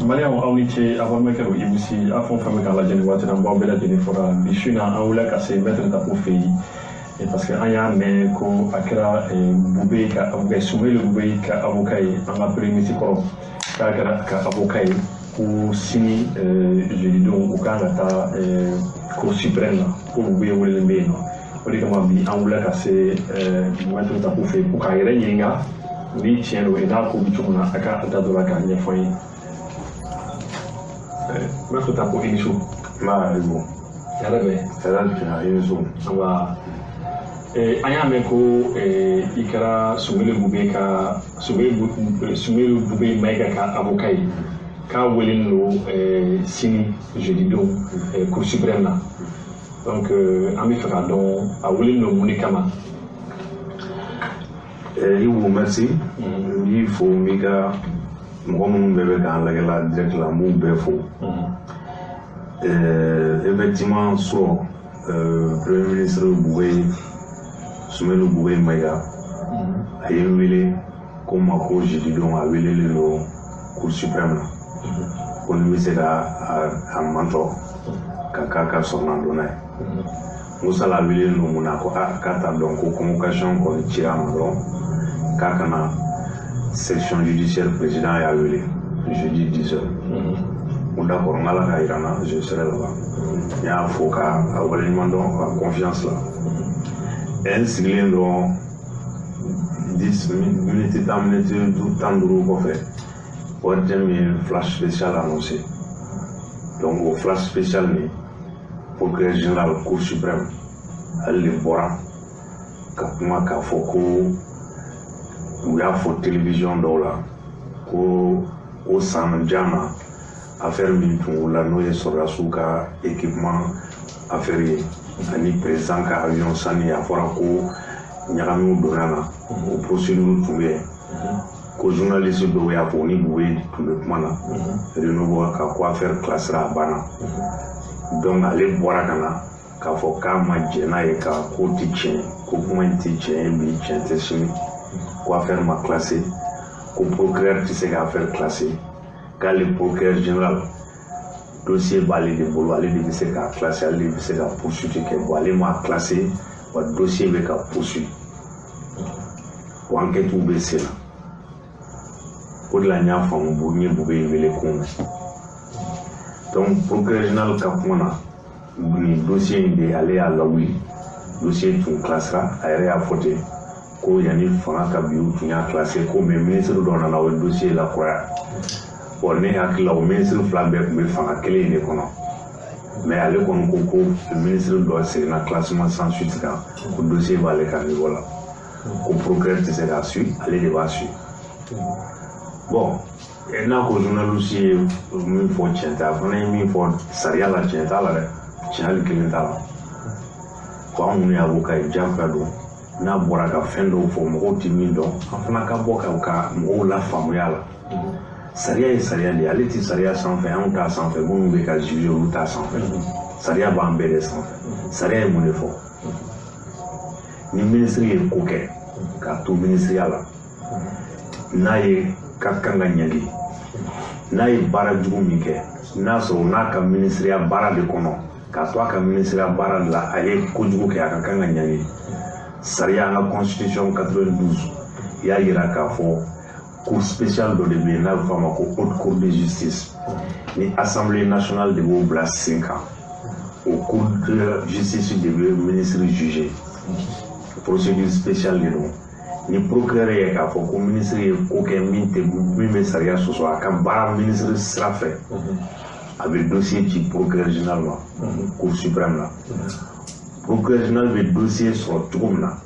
Speaker 8: Maria on awniche avant me kero ibusi afon femme ka la jeni watina mbambela jeni fora bishuna awula ka se mettre ta pour pays. Et parce que anya me ko akra boubé ka avocat soumet le boubé ka avocat en appelé miti ko ka avocat pour signer jeudi donc au Canada Cour suprême pour vous voulez le bien on dit comment bi en voulait casser maintenant ça pour faire pour carrière yenga ni tient le na ko bi tuna aka dado la gagne foi maintenant ça pour inisu ma bon yala be ça qui a raison on va anya meko ikara sumele bubeka sumele bube mega ka avocat quand vous voulez signer jeudi donc Cour suprême là donc ami fera donc à voulez nous monikama
Speaker 4: il vous remercie il faut méga mon bébé dans la direct la mon béfo effectivement so
Speaker 9: Premier ministre Boubé Soumelou Boubé Maïga a ye wele ko ma ko jeudi don a welelen don Cour suprême ko ni bɛ se ka a mantɔ ka k'a ka sɔrɔnando n'a ye Musa la welelen don mun na ko k'a t'a dɔn ko convocation kɔni cira a ma dɔrɔn k'a kana section judiciaire président y'a wele jeudi 10h. D'accord, on a la Irana, je serai là-bas. Il y a un faux cas, il y a confiance là. Et si on a 10 minutes, 30 minutes, tout le temps de l'eau, on a un flash spécial annoncé. Donc, au flash spécial, pour que le général Cour suprême, elle les voit, comment il faut qu'il y a une télévision là, au Sanjana. Affaire mintu la no ye sɔrɔdasiw ka équipement affaire ye ani président ka avion sanni a fɔra ko ɲagamiw donna na o procédure tun bɛ yen ko journaliste dɔw y'a fɔ ni Boubé tun bɛ kuma na Renouveau ka ko affaire classera a banna donc ale bɔra ka na k'a fɔ k'a ma jɛn n'a ye ka ko tɛ tiɲɛ ko kuma in tɛ tiɲɛ ye bi tiɲɛ tɛ sini ko affaire ma classé ko procureur tɛ se ka affaire classé quand le procureur général dossier b'ale de bolo ale de bɛ se k'a classé ale de bɛ se ka poursuite kɛ bon ale m'a classé wa dossier bɛ ka poursuite wa enquête bɛ sen na o de la n y'a faamu n ye Boubé in wele kun donc procureur général ka kuma na nin dossier in de ale y'a lawuli dossier tun classera a yɛrɛ y'a fɔ ten ko yanni fanga ka bi u tun y'a classé ko mais ministre dɔ nana o ye dossier lakuraya. Bon, ne hakili o ministre fila bɛɛ tun bɛ fanga kelen in de kɔnɔ mais ale kɔni ko ministre dɔ seginna classement sans suite kan ko dossier b'ale ka niveau la ko procureur tɛ se k'a suit ale de b'a suit bon n'a ko journaliste ye min fɔ tiɲɛ tɛ a fana ye min fɔ sariya la tiɲɛ t'a la dɛ tiɲɛ hali kelen t'a la ko an minnu ye avocat ye diyagoya don n'a bɔra ka fɛn dɔw fɔ mɔgɔw tɛ min dɔn an fana ka bɔ ka mɔgɔw lafaamuya la. Sariya ye sariya de ye ale tɛ sariya sanfɛ anw t'a sanfɛ minnu bɛ ka juger olu t'a sanfɛ sariya b'an bɛɛ de sanfɛ sariya ye mun de fɔ ni ministre ye ko kɛ k'a to ministeriya la n'a ye ka kan ka ɲɛli n'a ye baara jugu min kɛ n'a sɔrɔ n'a ka ministeriya baara de kɔnɔ k'a to a ka ministeriya baara de la a ye kojugu kɛ a ka kan ka ɲɛli sariya an ka constitution 92 y'a yira k'a fɔ cour spéciale dɔ de bɛ yen n'a bɛ f'a ma ko haute cour de justice ni assemblée nationale de b'o bila sen kan o cour de justice de bɛ ministre juger procédure spéciale de don ni procureur ye k'a fɔ ko ministre ye ko kɛ min bɛ sariya sɔsɔ a ka baara ministre sira fɛ a bɛ dossier ci procureur général ma cour suprême la procureur général bɛ dossier sɔrɔ cogo min na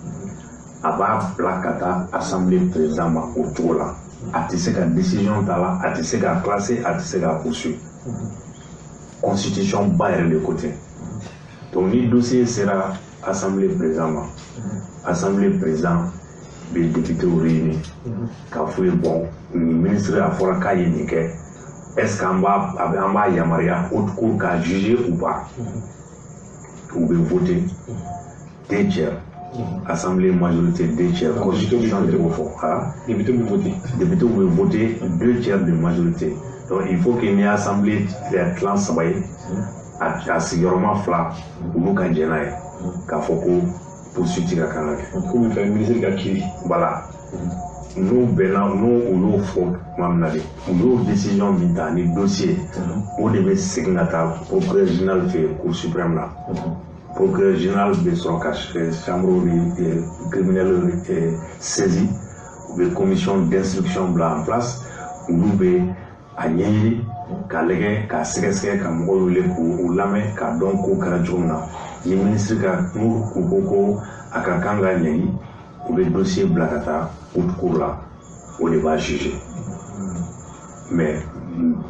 Speaker 9: a b'a bila ka taa assemblée président ma o cogo la a tɛ se ka décision ta la a tɛ se ka classer a tɛ se ka poursuivre constitution ba yɛrɛ de ko ten donc ni dossier sera assemblée président ma assemblée président bɛ député réunir k'a fɔ ye bon nin ministre a fɔra k'a ye nin kɛ est ce que an b'a yamaruya haute cour k'a juger ou pas u bɛ voter 2 tiers. Assemblée majorité 2 tiers. Constitution de député vous voter 2 tiers de majorité. Donc il faut qu'il y ait assemblée de clan sabaye à sigurement fla ou ka jenaye ka foko poursuite ka kanake.
Speaker 2: Comme le ministre Gakiri.
Speaker 9: Voilà. Nous benna nous ou nous faut mamnale. Nous décision minta ni dossier au début signataire procureur général fait cour suprême là. Procureur général de son chambre criminelle saisie, une commission d'instruction en place, où nous avons à Nyeri, qu'à l'égard, qu'à Ségesque, qu'à Mouroulé, ou Lamé, qu'à Donko, qu'à Djouna. Les ministres qui nous Koukoko, à Kakanga Nyeri, ou le dossier Blakata, ou Koura, on les va juger. Mais,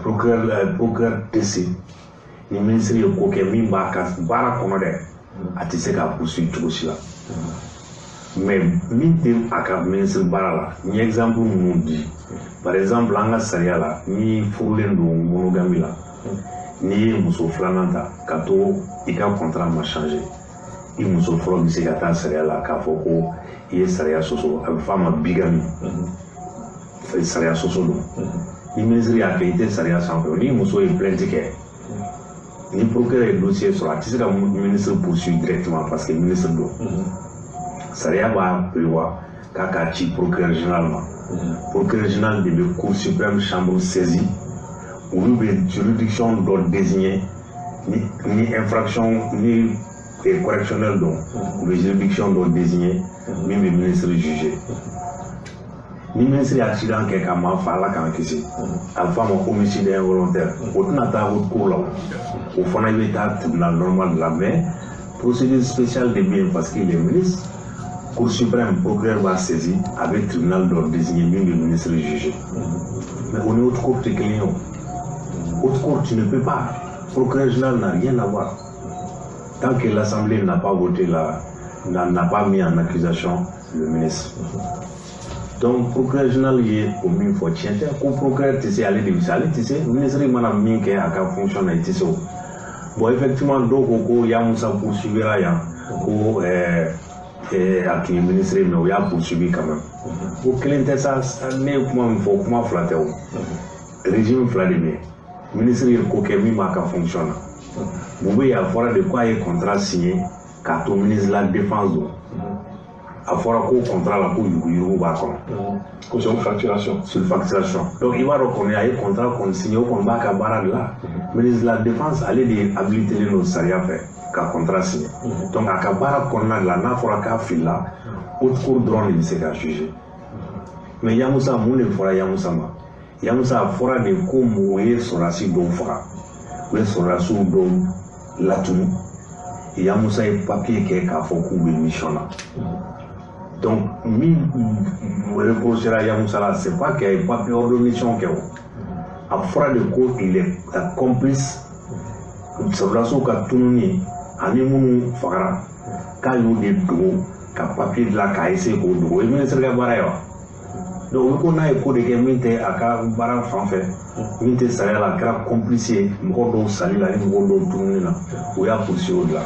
Speaker 9: procureur TC, les ministres qui ont été mis bara commandé. A tɛ se k'a poursuivre cogo si la mais min tɛ a ka ministre baara la n ye exemple minnu di par exemple an ka sariya la ni furulen don monogami la n'i ye muso filanan ta ka to i ka contrat ma changer i muso fɔlɔ bɛ se ka taa sariya la k'a fɔ ko i ye sariya sɔsɔ a bɛ f'a ma bigami sariya sɔsɔ don ni ministre y'a kɛ i tɛ sariya sanfɛ ni muso ye plainte kɛ ni procureur ye dossier sɔrɔ a tɛ se ka ministre poursuivre directement parce que ministre don sariya b'a prévoir k'a k'a ci procureur général ma procureur général de bɛ cour suprême chambre saisie olu bɛ juridiction dɔ désigner ni infraction ni correctionnel don u bɛ juridiction dɔ désigner min bɛ ministre juger ni ministre ye accident kɛ ka maa fa Ala k'an kisi a bɛ f'a ma homicide involontaire o tɛna taa haute cour la o fana i bɛ taa tribunal normal de la mais procédure spéciale de bɛ yen parce que les ministres cour suprême procureur b'a saisi a bɛ tribunal dɔ désigner min bɛ ministre juger mais o ni haute cour tɛ kelen ye o haute cour tu ne peux pas procureur général n'a rien à voir tant que l'Assemblée n'a pas voté n'a pas mis en accusation le ministre. Donc, procureur général est au min fo tiente ko procureur tissé aller de aller tissé ministre mana min ke aka fonction na tissé bon effectivement donc ko ya musa poursuivra ya ko aki ministre mais o ya poursuivi quand même o kelente ça ne kuma fo kuma flaté o régime fladé ministre ko ke mi ma ka fonction na boube ya fora de quoi est contrat signé ka to ministre la défense do a fora ko contrat la ko yugu ba kono
Speaker 8: ko sur facturation
Speaker 9: donc il va reconnaître un contrat qu'on signe qu'on va ka bara là ministre de la défense aller de habiliter nos saria fait ka contrat signé donc a ka bara konna la na fora ka fila haute cour drone il se ka juger mais yamusa mun ne fora yamusa fora de ko moye sorasi do fora we sorasu do latunu yamusa e papier ke ka fo ku be mission là. Donc, le procureur Yamousala, ce n'est pas qu'il n'y a pas de mission. À fora de cour, il est complice. C'est là que Tounouni, Animou Fara, quand il y a des dos, quand papier de la KSC au dos, il ministre de Baraya. Donc, on a écouté que Minte a Bara Fanfé, Minte Sala, la grave complicité, Mkodo Salila, Mkodo Tounouni, où il y a poursuivi là.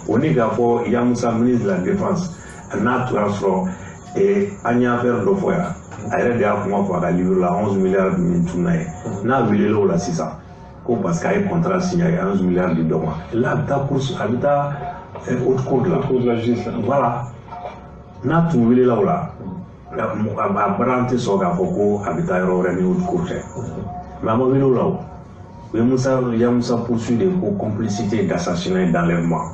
Speaker 9: On est d'accord, Yamoussa, ministre de la Défense. N'a tout rassuré et an y'a fait deux fois a yɛrɛ de y'a kuma fɔ a ka livre la 11 milliards min tunna ye n'a wulila o la sisan ko parce que a ye contrat signé a ye 11 milliards di dɔ ma là a bɛ taa course a bɛ taa haute cour de la justice voilà n'a tun wulila o la a baara tɛ sɔn k'a fɔ ko a bɛ taa yɔrɔ wɛrɛ ni haute cour tɛ mais a ma wuli o la o u ye Musa poursuivi de ko complicité d'assassinat et d'enlèvement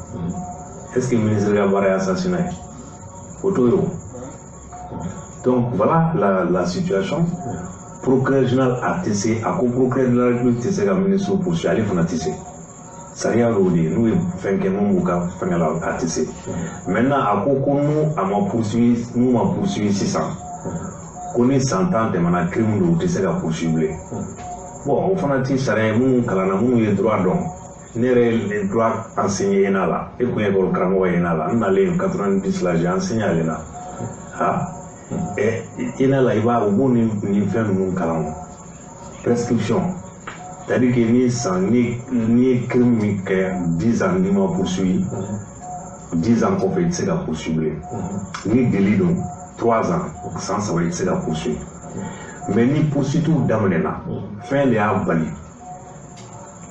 Speaker 9: est-ce que le ministre de Bara assassiné donc voilà la situation. Procureur général a tissé, à quoi procureur de la République tissé comme ministre poursuivi, allez faire tissé. Ça y est, nous faisons que nous avons tissé. Maintenant, à quoi nous avons poursuivi 600. Qu'on est 100 ans, on a crime de tissé à poursuivre. Bon, au fond, ça y est, nous avons les droits d'homme. Les droits enseignés là, et puis école Kramo là, on a les 90 là, j'ai enseigné à l'ENA. Et il il va au bout ni faire nous calam. Prescription. C'est-à-dire que ni crime que 10 ans ni m'a poursuivi, 10 ans qu'on fait c'est la poursuivre. Ni délit donc 3 ans sans savoir c'est la poursuivre. Mais ni poursuivre tout d'amener là, fin les a bali.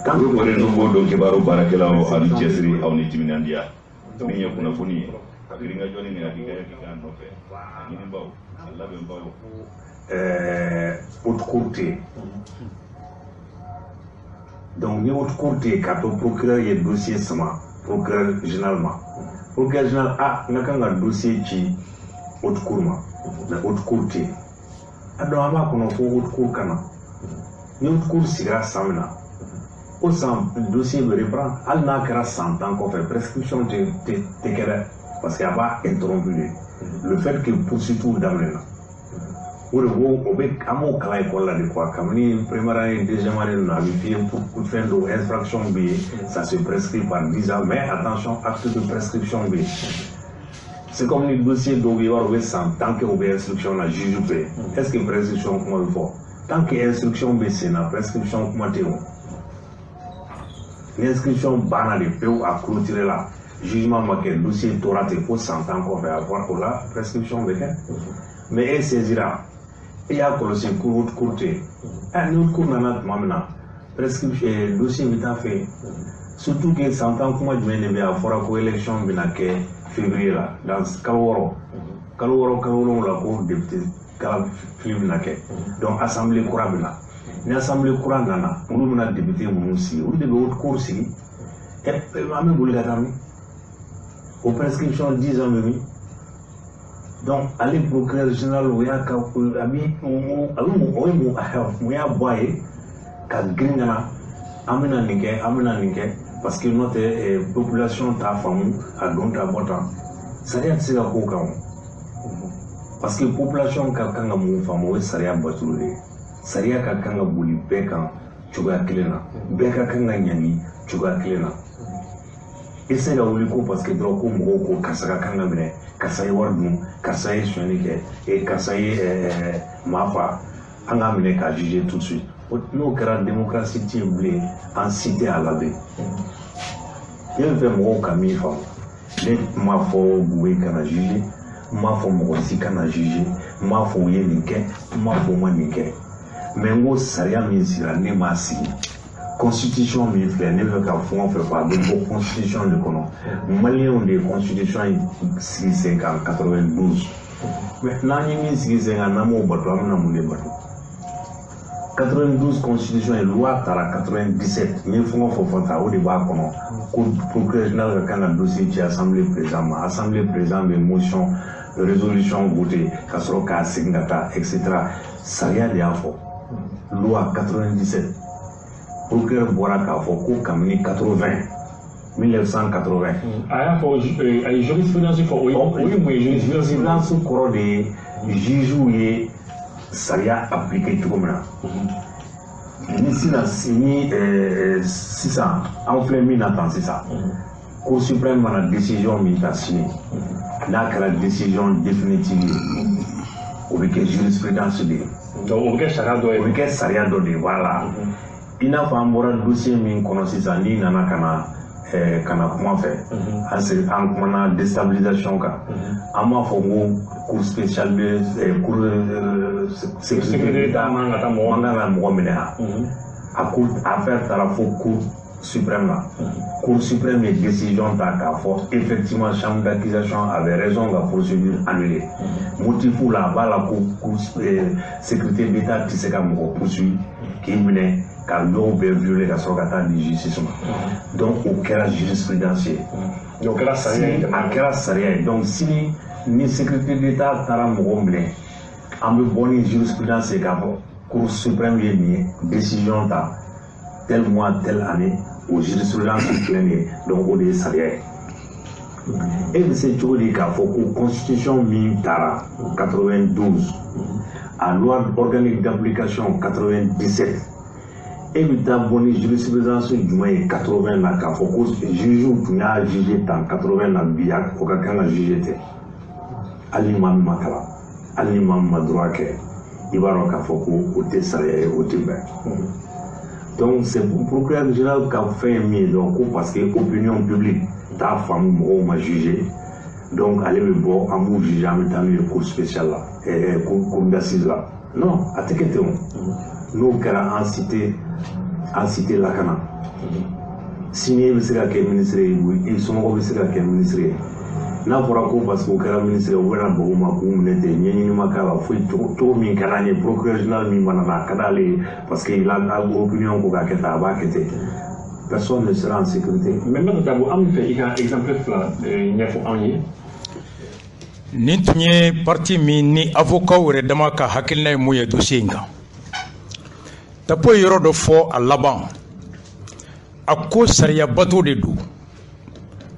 Speaker 4: Olu kɔni n'u b'o dɔn kibaru baarakɛlaw a bɛ cɛsiri aw ni timinandiya min ye kunnafoni ye ka giringajɔni ni hakilila nɔfɛ a ɲinibaw a labɛnbaw.
Speaker 9: Haute cour tɛ yen donc ni haute cour tɛ yen k'a to procureur ye dossier sama procureur général ma procureur général n ka kan ka dossier ci haute cour ma mais haute cour tɛ yen a dɔn an b'a kɔnɔ fo haute cour ka na ni haute cour sigira san min na. Au dossier me reprend, elle n'a qu'à 100 ans qu'on fait prescription de parce qu'elle va interrompre le fait qu'il poursuit tout d'amener. Ou le mot, on peut à mon cas école là de quoi, comme ni première année, deuxième année, on a vérifié pour faire l'infraction B, ça se prescrit par 10 ans, mais attention, acte de prescription B. C'est comme les dossiers d'Obiwa, on veut 100 tant qu'il y a instruction, on a juge B. Est-ce que prescription, comment il faut? Tant qu'il y a instruction B, c'est la prescription, comment il faut? L'inscription banale de PO a clôturé là. jugement marqué, dossier toraté pour 100 ans qu'on va avoir pour la prescription de quel. Mais elle saisira. Et il y a colossé courté. Un autre cours maintenant, prescription, dossier est fait. Surtout que 100 ans, comment je vais avoir une élection février là, dans Kaloro. Kaloro, la cour député, donc assemblée courante. Une assemblée courante, on a député, on a des cours, et même vous l'avez aux prescriptions 10 ans. Donc, allez procureur général, il y a parce que notre population ta femme a donc à botan. Ça rien c'est la coca. Parce que population kakanga mu femme ça rien batulé. Ça rien kakanga buli beka chuga klena. Beka kanga nyani chuga klena. Et c'est là où le coup parce que droko moko kasaka kanga bene, kasai wardum, kasai sonike et kasai mafa anga mene ka juger tout de suite. Nous, la démocratie est en cité à la baie. Il y a un Camille Femme. Les mafos boué qu'on a jugé, mafos aussi qu'on a jugé, mafos yéniké, mafos maniké. Mais moi, ça rien mis sur la némassi. Constitution, mais il ne veut qu'à fond, on fait pas de constitution de Kono. Malien ont des constitutions 692. Maintenant, il y a 650 bateaux, 92 constitution et loi à la 97. Mais il faut au débat pour procureur général quand le dossier qui assemblée présente, assemblée présente, des motions, résolutions votées, Kasroka, Signata, etc. Ça y a des infos. Loi 97. Procureur Boraka, Foko, Kamini 80. 1980.
Speaker 8: Il y a jurisprudence, il faut
Speaker 9: jurisprudence au des juges. Saria appliqué tout comme là. Ni 600, en plein 1906. Cour suprême a la décision signé. Là, la décision définitive. Ou que jurisprudence de.
Speaker 8: Donc,
Speaker 9: ou que Saria donné. Voilà. Il n'a pas un dossier min connaissé ça ni nana kana comment faire. En a déstabilisation ka. Ama fongo cour spéciale de cour sécurité d'État manga la moomena. A cour affaire la cour suprême là. Cour suprême et décision ta force effectivement chambre d'accusation avait raison de la procédure annulée. Motif pour la cour sécurité d'État qui s'est comme poursuivi qui menait car l'on peut violer la sorgata du justice. Donc, au cas jurisprudentiel.
Speaker 8: Donc, là, ça
Speaker 9: y donc, si ni sécurité d'État t'as un romblé, en me bonne jurisprudence et qu'à Cour suprême est décision ta tel mois, telle année, au jurisprudence qui donc au des salaires. Et c'est tout les cas, faut que Constitution Mintara 92, à loi organique d'application 97. Et puis, bonne jurisprudence du moins 80 na ka focus juge ou n'a jugé dans 80 na biak au cas qu'on a jugé alimam makala alimam madroit que il va donc focus au tessalé au tibet. Donc c'est pour procureur général qu'a fait mieux donc parce que opinion publique ta femme ou m'a jugé donc allez me bon amour juge jamais dans le cours spécial là et cours d'assises là non attaquez nous qu'à en cité la cana. Signé le secrétaire ministre, ils sont au secrétaire ministre. N'a pas rapport parce que le ministre ou bien beaucoup macou n'était ni makala fouille tout min canane procureur général mi manana canale parce qu'il a une opinion pour qu'elle t'a personne ne sera en sécurité.
Speaker 8: Maintenant, tu as un exemple là, il n'y a pas rien.
Speaker 1: Ni tunye parti mi ni avocat wure dama ka hakilna mu ye dossier nga. Tapo yoro do fo a laban ako sariya bato de do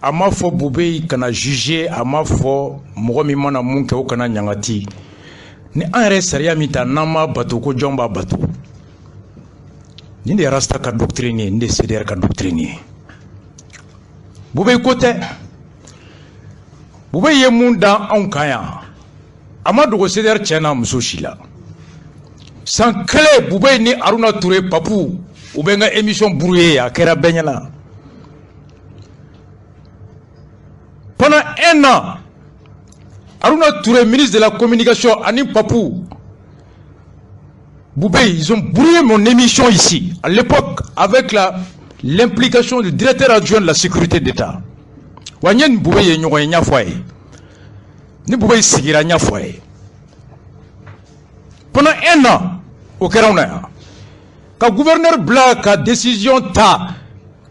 Speaker 1: ama fo bube kana juger ama fo mogo mi mana mun ke o kana nyangati ni an yɛrɛ sariya min ta n'an ma bato ko jɔn b'a bato nin de rasta ka doctrine ye nin de CDR ka doctrine ye bube ko tɛ bube ye mun dan anw kan yan a ma dogo CDR cɛ n'a muso si la san kelen bube ni Aruna Touré papu u bɛ n ka émission brouillé a kɛra bɛɛ ɲɛna Pendant un an, Aruna Touré, ministre de la Communication, Anim Papou, Boubé, ils ont brouillé mon émission ici, à l'époque, avec l'implication du directeur adjoint de la sécurité d'État. Wanyen Boubé y a une foyer. Ni Boubé Sigira n'y a foyer. Pendant un an, au Kérauna, quand le gouverneur Blanc a décision ta,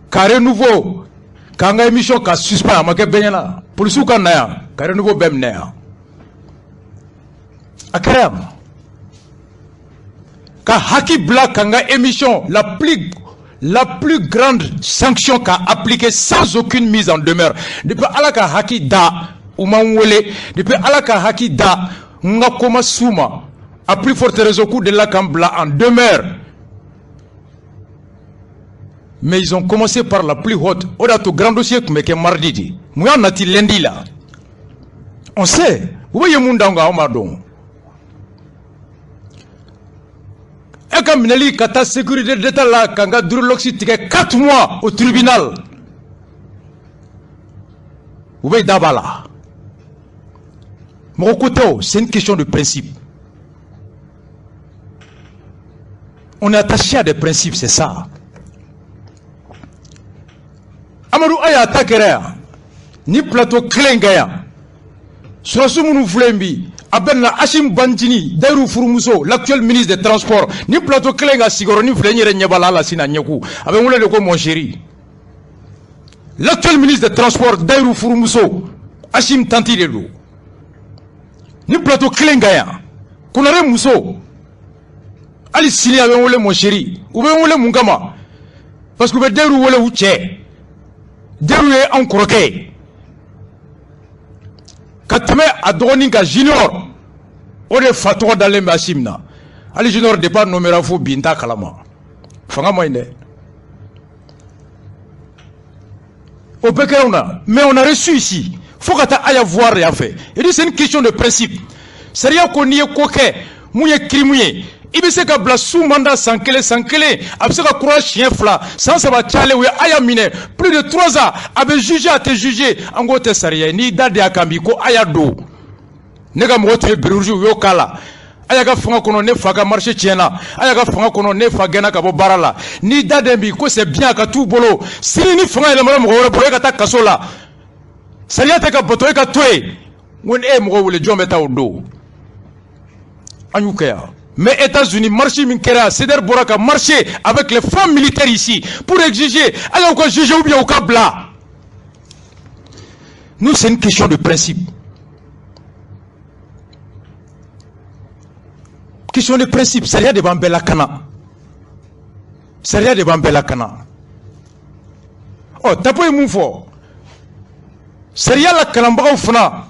Speaker 1: carré nouveau, quand la émission a suspend, à ma benyana, pour le souk naya, carré nouveau bemnea. A Kéram. Quand Haki Blanc a émission, la plus grande sanction qu'a appliquée sans aucune mise en demeure. Depuis Alaka Haki da, Oumanwele, depuis Alaka Haki da, Ngakoma Souma, à plus forte raison coup de l'Akambla en demeure. Mais ils ont commencé par la plus haute. On a tout grand dossier comme que mardi. Moi, on a dit lundi là. On sait. Vous voyez mon danga Omadon. Et quand Mineli Kata sécurité d'État là, quand a duré l'oxyde 4 mois au tribunal. Vous voyez d'abord mon côté, c'est une question de principe. On est attaché à des principes, c'est ça. Amadou Aya Takera, ni plateau Klengaya, Surasumunu Flembi, Abenla Hachim Bandini, Dairou Furumuso, l'actuel ministre des Transports, ni plateau Klenga Sigoroni Flenyer Nyabala la Sinanyaku, avec mon légo mon chéri. L'actuel ministre des Transports, Dairou Furumuso, Hachim Tantirelo, ni plateau Klengaya, Kunare Muso. Ali sini avec moi mon chéri, ou bien moi mon gama, parce que vous déroulez ou tché, déroulez en croquet. Quand tu mets à Droninga Junior, on est fatwa dans les machines. Ali Junior départ numéro fou binta kalama. Fanga moinde. Au Pékérauna, mais on a reçu ici. Faut que tu ailles voir et à faire. Et c'est une question de principe. C'est rien qu'on y est coquet, mouillé crimouillé. Il be se ka bla sous mandat sans kele a se ka croire chien fla sans ça va tchale ou aya mine plus de 3 ans avait jugé à te juger en gote saria ni dade akambi ko aya do nega mo te biruju yo kala aya ka fanga kono ne faga marché tiena aya ka fanga kono ne fagena ka bo barala ni dade mbi ko c'est bien ka tout bolo si ni fanga ele mo wore boye ka ta kasola saria te ka boto ka toy won e mo wole jombe ta do anyukaya. Mais États-Unis, marché Minkera, Cédar Boraka, marché avec les femmes militaires ici pour exiger, alors qu'on juge ou bien au Kabla. Nous, c'est une question de principe. Question de principe, c'est rien de Bambela Kana. C'est rien de Bambela Kana. Oh, t'as pas eu mon fort. C'est rien la Kanamba au Fna.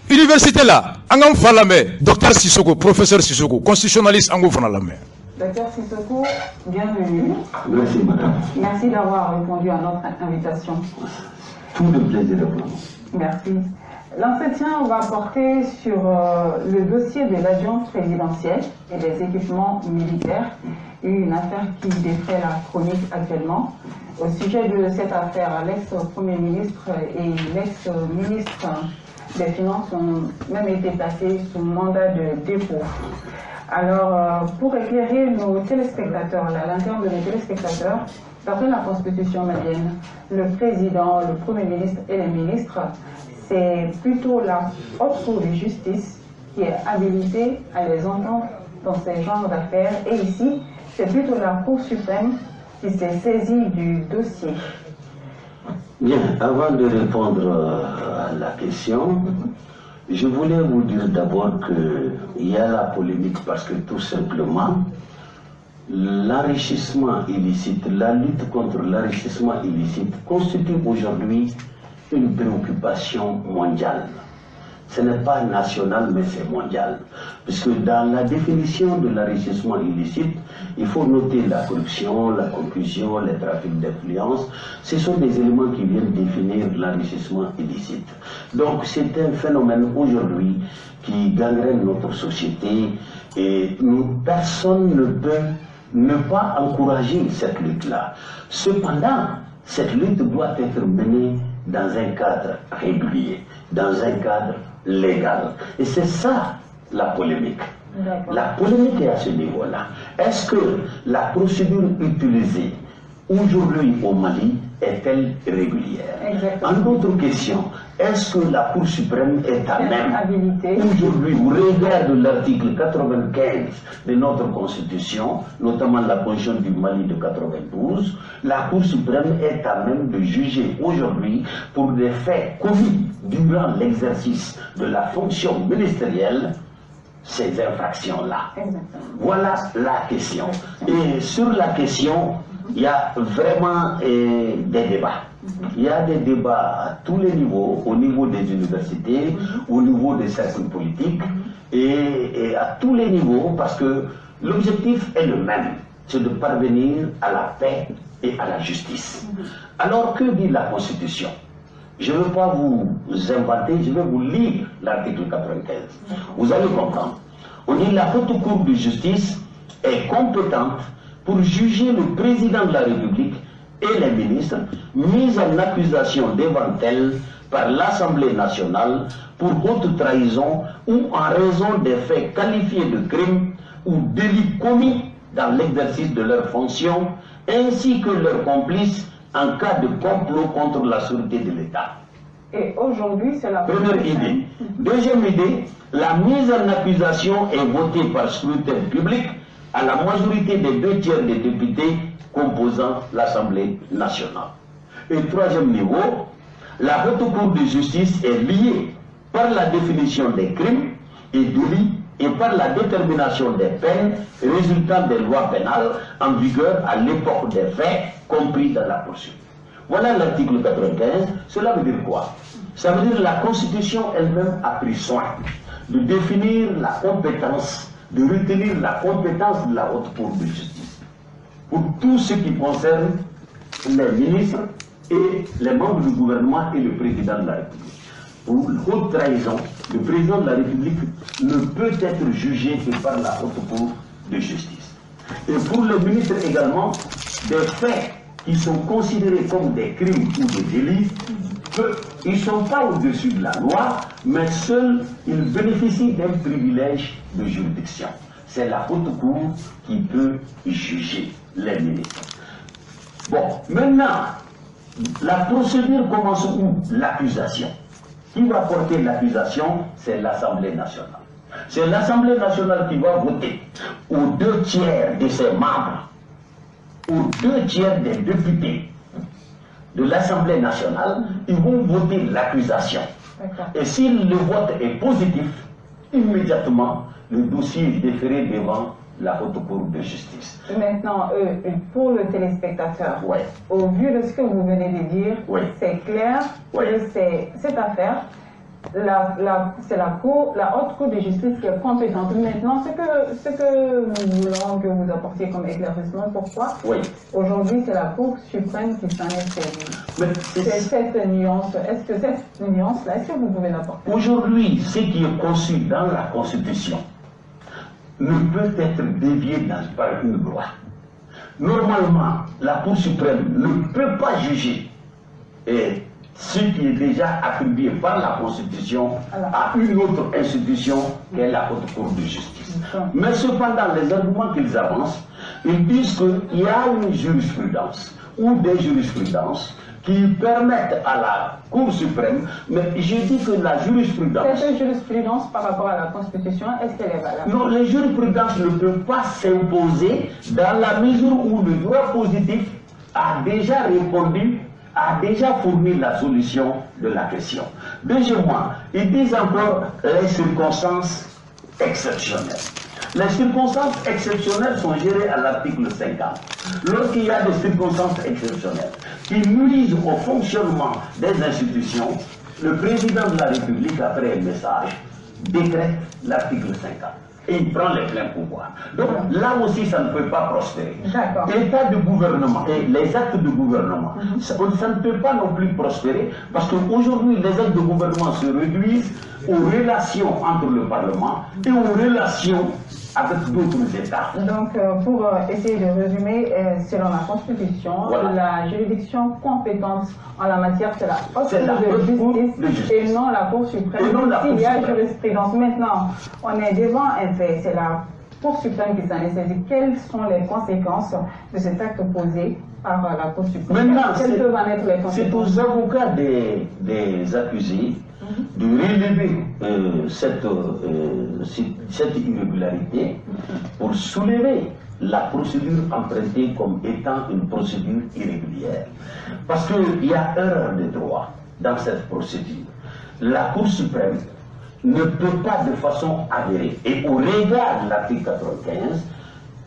Speaker 1: Université là, Angam Falame, docteur Sissoko, professeur Sissoko, constitutionnaliste Angam Falame.
Speaker 10: Docteur Sissoko, bienvenue.
Speaker 7: Merci madame.
Speaker 10: Merci d'avoir répondu à notre invitation.
Speaker 7: Tout le plaisir de vous.
Speaker 10: Merci. L'entretien va porter sur le dossier de l'adjoint présidentielle et des équipements militaires, une affaire qui défraie la chronique actuellement. Au sujet de cette affaire, l'ex-premier ministre et l'ex-ministre des Finances ont même été placés sous mandat de dépôt. Alors, pour éclairer nos téléspectateurs, la lanterne de nos téléspectateurs, d'après la Constitution malienne, le président, le Premier ministre et les ministres, c'est plutôt la haute cour de justice qui est habilitée à les entendre dans ces genres d'affaires. Et ici, c'est plutôt la Cour suprême qui s'est saisie du dossier.
Speaker 7: Bien, avant de répondre à la question, je voulais vous dire d'abord qu'il y a la polémique parce que tout simplement, l'enrichissement illicite, la lutte contre l'enrichissement illicite constitue aujourd'hui une préoccupation mondiale. Ce n'est pas national, mais c'est mondial. Puisque dans la définition de l'enrichissement illicite, il faut noter la corruption, la concussion, les trafics d'influence. Ce sont des éléments qui viennent définir l'enrichissement illicite. Donc c'est un phénomène aujourd'hui qui gangrène notre société et personne ne peut ne pas encourager cette lutte-là. Cependant, cette lutte doit être menée
Speaker 11: dans un cadre régulier, dans un cadre légal. Et c'est ça la polémique. La polémique est à ce niveau-là. Est-ce que la procédure utilisée aujourd'hui au Mali est-elle régulière? En d'autres questions, est-ce que la Cour suprême est à même aujourd'hui, au regard de l'article 95 de notre Constitution, notamment la Constitution du Mali de 92, la Cour suprême est à même de juger aujourd'hui pour des faits commis durant l'exercice de la fonction ministérielle ces infractions-là? Voilà la question. Et sur la question, il y a vraiment des débats. Il y a des débats à tous les niveaux, au niveau des universités, au niveau des cercles politiques, et à tous les niveaux, parce que l'objectif est le même, c'est de parvenir à la paix et à la justice. Alors que dit la Constitution? Je ne veux pas vous inventer, je vais vous lire l'article 95. Vous allez comprendre. On dit la Haute Cour de justice est compétente pour juger le président de la République et les ministres mis en accusation devant elle par l'Assemblée nationale pour haute trahison ou en raison des faits qualifiés de crimes ou délits commis dans l'exercice de leurs fonctions, ainsi que leurs complices en cas de complot contre la sûreté de l'État.
Speaker 10: Et aujourd'hui, c'est la
Speaker 11: première idée. Deuxième idée, la mise en accusation est votée par scrutin public à la majorité des 2/3 des députés composant l'Assemblée nationale. Et troisième niveau, la Haute Cour de justice est liée par la définition des crimes et délits et par la détermination des peines résultant des lois pénales en vigueur à l'époque des faits compris dans la poursuite. Voilà l'article 95. Cela veut dire quoi? Ça veut dire que la Constitution elle-même a pris soin de définir la compétence, de retenir la compétence de la Haute Cour de justice pour tout ce qui concerne les ministres et les membres du gouvernement et le président de la République. Pour haute trahison, le président de la République ne peut être jugé que par la Haute Cour de justice. Et pour le ministre également, des faits qui sont considérés comme des crimes ou des délits, ils ne sont pas au-dessus de la loi, mais seuls ils bénéficient d'un privilège de juridiction. C'est la Haute Cour qui peut juger les ministres. Bon, maintenant, la procédure commence où? L'accusation. Qui va porter l'accusation? C'est l'Assemblée nationale. C'est l'Assemblée nationale qui va voter aux 2/3 de ses membres, aux 2/3 des députés de l'Assemblée nationale, ils vont voter l'accusation. Et si le vote est positif, immédiatement, le dossier est déféré devant la Haute Cour de justice.
Speaker 10: Maintenant, pour le téléspectateur, au vu de ce que vous venez de dire, c'est clair que cette affaire, c'est la Haute Cour de justice qui est compétente. Maintenant, ce que nous voulons que vous apportiez comme éclaircissement, pourquoi aujourd'hui c'est la Cour suprême qui s'en est saisie. C'est cette nuance. Est-ce que cette nuance-là, est-ce que vous pouvez l'apporter?
Speaker 11: Aujourd'hui, ce qui est conçu dans la Constitution ne peut être dévié par une loi. Normalement, la Cour suprême ne peut pas juger ce qui est déjà attribué par la Constitution à une autre institution qu'est la Haute Cour de justice. Mais cependant, les arguments qu'ils avancent, ils disent qu'il y a une jurisprudence ou des jurisprudences qui permettent à la Cour suprême, mais je dis que la jurisprudence...
Speaker 10: Cette jurisprudence par rapport à la Constitution, est-ce qu'elle est valable?
Speaker 11: Non, les jurisprudences ne peuvent pas s'imposer dans la mesure où le droit positif a déjà répondu, a déjà fourni la solution de la question. Deuxièmement, ils disent encore les circonstances exceptionnelles. Les circonstances exceptionnelles sont gérées à l'article 50. Lorsqu'il y a des circonstances exceptionnelles qui nuisent au fonctionnement des institutions, le président de la République, après un message, décrète l'article 50. Et il prend les pleins pouvoirs. Donc là aussi, ça ne peut pas prospérer. L'état de gouvernement et les actes de gouvernement, ça ne peut pas non plus prospérer parce qu'aujourd'hui, les actes de gouvernement se réduisent aux relations entre le Parlement et aux relations avec d'autres États.
Speaker 10: Donc, pour essayer de résumer, selon la Constitution, la juridiction compétente en la matière, c'est la Haute Cour de justice et non la Cour suprême. S'il y a jurisprudence, maintenant, on est devant un fait, c'est la Cour suprême qui s'en est saisie. Quelles sont les conséquences de cet acte posé par la Cour suprême?
Speaker 11: Maintenant,
Speaker 10: quelles peuvent en être les conséquences?
Speaker 11: C'est aux avocats des accusés de relever cette irrégularité pour soulever la procédure empruntée comme étant une procédure irrégulière. Parce qu'il y a erreur de droit dans cette procédure. La Cour suprême ne peut pas de façon avérée, et au regard de l'article 95,